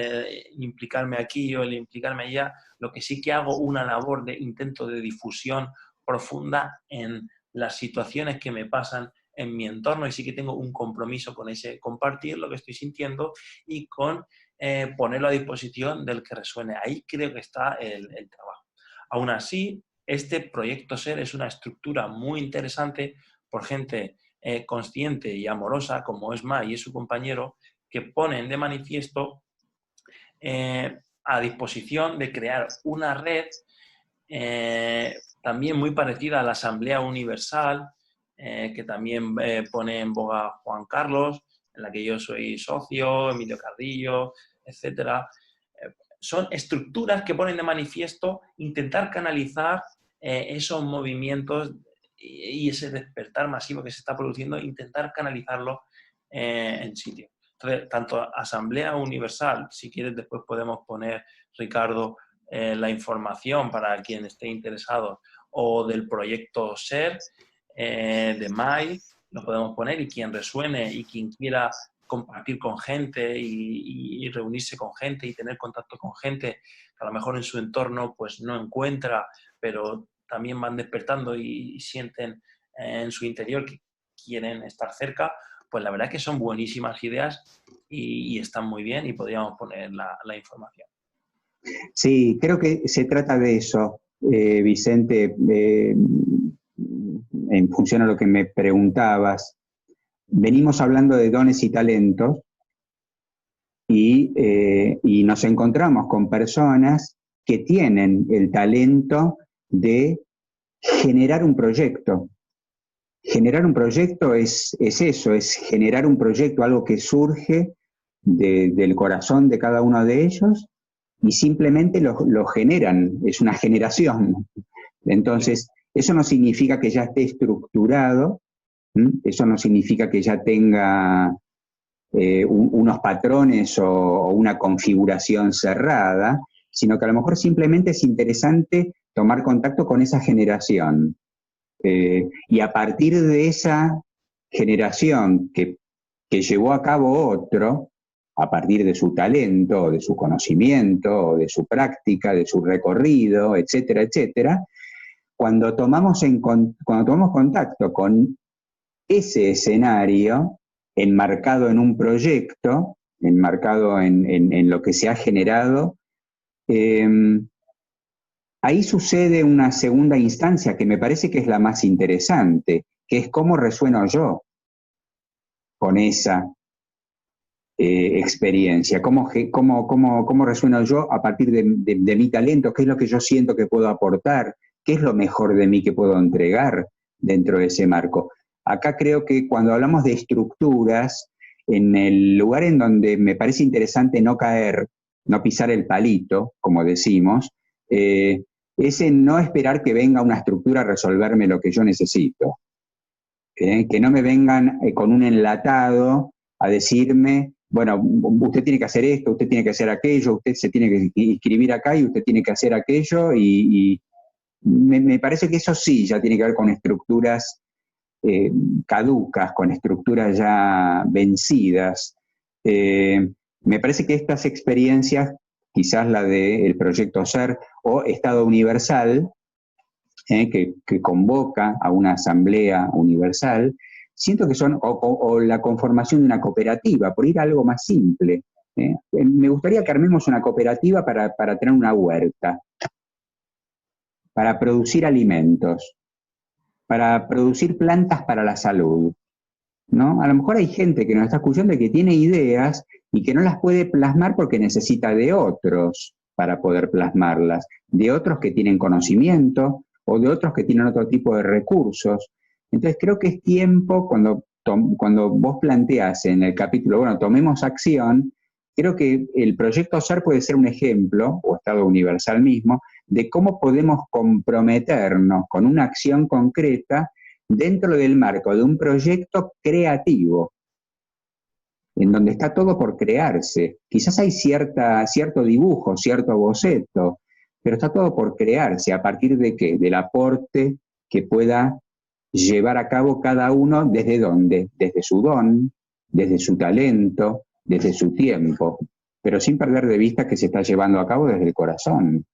implicarme aquí o el implicarme allá. Lo que sí que hago una labor de intento de difusión profunda en las situaciones que me pasan en mi entorno, y sí que tengo un compromiso con ese compartir lo que estoy sintiendo y con ponerlo a disposición del que resuene. Ahí creo que está el trabajo. Aún así, este proyecto SER es una estructura muy interesante por gente consciente y amorosa, como es Mai y su compañero, que ponen de manifiesto a disposición de crear una red también muy parecida a la Asamblea Universal, que también pone en boga Juan Carlos, en la que yo soy socio, Emilio Carrillo, etc. Son estructuras que ponen de manifiesto intentar canalizar esos movimientos y ese despertar masivo que se está produciendo, intentar canalizarlo en sitio. Entonces, tanto Asamblea Universal, si quieres después podemos poner, Ricardo, la información para quien esté interesado, o del proyecto SER, de MAI, lo podemos poner, y quien resuene y quien quiera compartir con gente y reunirse con gente y tener contacto con gente que a lo mejor en su entorno pues no encuentra, pero también van despertando y sienten en su interior que quieren estar cerca, pues la verdad es que son buenísimas ideas y están muy bien y podríamos poner la información. Sí, creo que se trata de eso, Vicente, en función a lo que me preguntabas. Venimos hablando de dones y talentos y nos encontramos con personas que tienen el talento de generar un proyecto. Generar un proyecto es eso, es generar un proyecto, algo que surge del corazón de cada uno de ellos y simplemente lo generan, es una generación. Entonces, eso no significa que ya esté estructurado, eso no significa que ya tenga unos patrones o una configuración cerrada, sino que a lo mejor simplemente es interesante tomar contacto con esa generación. Y a partir de esa generación que llevó a cabo otro, a partir de su talento, de su conocimiento, de su práctica, de su recorrido, etcétera, etcétera, cuando tomamos contacto con ese escenario, enmarcado en un proyecto, enmarcado en lo que se ha generado, ahí sucede una segunda instancia que me parece que es la más interesante, que es cómo resueno yo con esa experiencia, cómo resueno yo a partir de mi talento, qué es lo que yo siento que puedo aportar, qué es lo mejor de mí que puedo entregar dentro de ese marco. Acá creo que cuando hablamos de estructuras, en el lugar en donde me parece interesante no caer, no pisar el palito, como decimos, es en no esperar que venga una estructura a resolverme lo que yo necesito. Que no me vengan con un enlatado a decirme, bueno, usted tiene que hacer esto, usted tiene que hacer aquello, usted se tiene que inscribir acá y usted tiene que hacer aquello, y me parece que eso sí ya tiene que ver con estructuras caducas, con estructuras ya vencidas. Me parece que estas experiencias, quizás la del proyecto SER o Estado Universal, que convoca a una asamblea universal, siento que son, o la conformación de una cooperativa, por ir a algo más simple. Me gustaría que armemos una cooperativa para tener una huerta, para producir alimentos, para producir plantas para la salud, ¿no? A lo mejor hay gente que nos está escuchando y que tiene ideas y que no las puede plasmar porque necesita de otros para poder plasmarlas, de otros que tienen conocimiento o de otros que tienen otro tipo de recursos. Entonces creo que es tiempo, cuando vos planteás en el capítulo, bueno, tomemos acción, creo que el proyecto SER puede ser un ejemplo, o Estado Universal mismo, de cómo podemos comprometernos con una acción concreta dentro del marco de un proyecto creativo, en donde está todo por crearse. Quizás hay cierto dibujo, cierto boceto, pero está todo por crearse. ¿A partir de qué? Del aporte que pueda llevar a cabo cada uno, ¿desde dónde? Desde su don, desde su talento, desde su tiempo, pero sin perder de vista que se está llevando a cabo desde el corazón.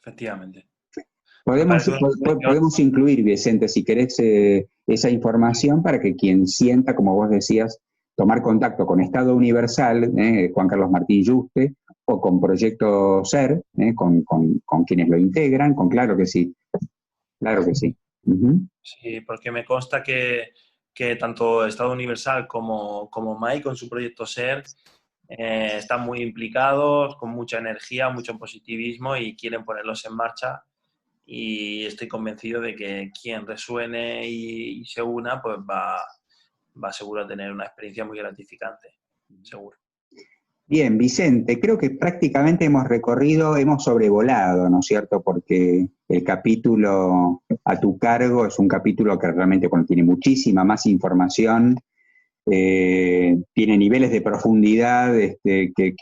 Efectivamente. Podemos incluir, Vicente, si querés, esa información para que quien sienta, como vos decías, tomar contacto con Estado Universal, Juan Carlos Martín Yuste, o con Proyecto SER, con quienes lo integran, claro que sí. Claro que sí. Sí, porque me consta que tanto Estado Universal como MAI con su proyecto SER están muy implicados, con mucha energía, mucho positivismo y quieren ponerlos en marcha, y estoy convencido de que quien resuene y se una pues va seguro a tener una experiencia muy gratificante, seguro. Bien, Vicente, creo que prácticamente hemos sobrevolado, ¿no es cierto? Porque el capítulo a tu cargo es un capítulo que realmente contiene muchísima más información, tiene niveles de profundidad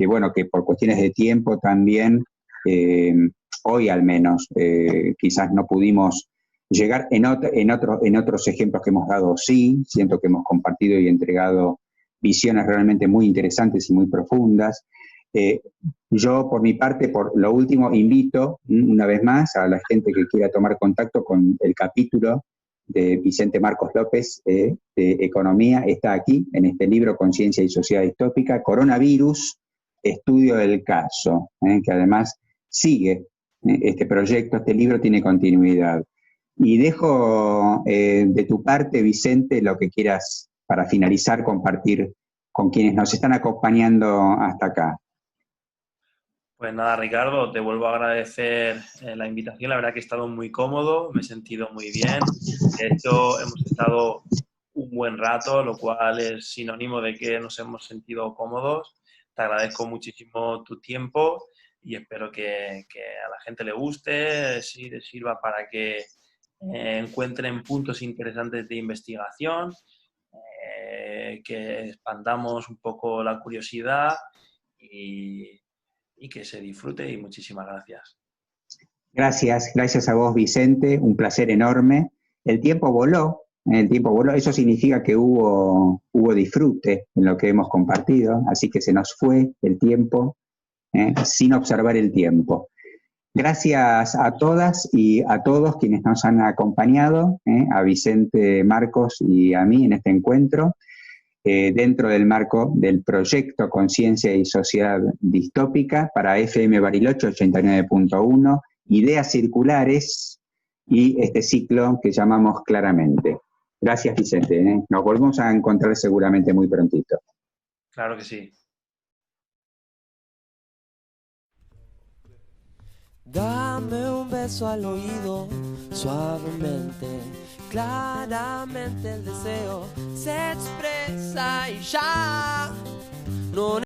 bueno, que por cuestiones de tiempo también, eh, hoy al menos, quizás no pudimos llegar en otros ejemplos que hemos dado, sí, siento que hemos compartido y entregado visiones realmente muy interesantes y muy profundas. Yo, por mi parte, por lo último, invito una vez más a la gente que quiera tomar contacto con el capítulo de Vicente Marcos López de Economía. Está aquí, en este libro, Conciencia y Sociedad Distópica, Coronavirus, Estudio del Caso, que además sigue este proyecto, este libro tiene continuidad. Y dejo de tu parte, Vicente, lo que quieras para finalizar, compartir con quienes nos están acompañando hasta acá. Pues nada, Ricardo, te vuelvo a agradecer la invitación. La verdad que he estado muy cómodo, me he sentido muy bien. De hecho, hemos estado un buen rato, lo cual es sinónimo de que nos hemos sentido cómodos. Te agradezco muchísimo tu tiempo y espero que a la gente le guste, si les sirva para que encuentren puntos interesantes de investigación, que expandamos un poco la curiosidad y que se disfrute, y muchísimas gracias. Gracias a vos, Vicente, un placer enorme. El tiempo voló, eso significa que hubo disfrute en lo que hemos compartido, así que se nos fue el tiempo sin observar el tiempo. Gracias a todas y a todos quienes nos han acompañado, a Vicente, Marcos y a mí en este encuentro, dentro del marco del proyecto Conciencia y Sociedad Distópica para FM Bariloche 89.1, Ideas Circulares y este ciclo que llamamos Claramente. Gracias, Vicente. Nos volvemos a encontrar seguramente muy prontito. Claro que sí. Dame un beso al oído, suavemente, claramente el deseo se expresa y ya no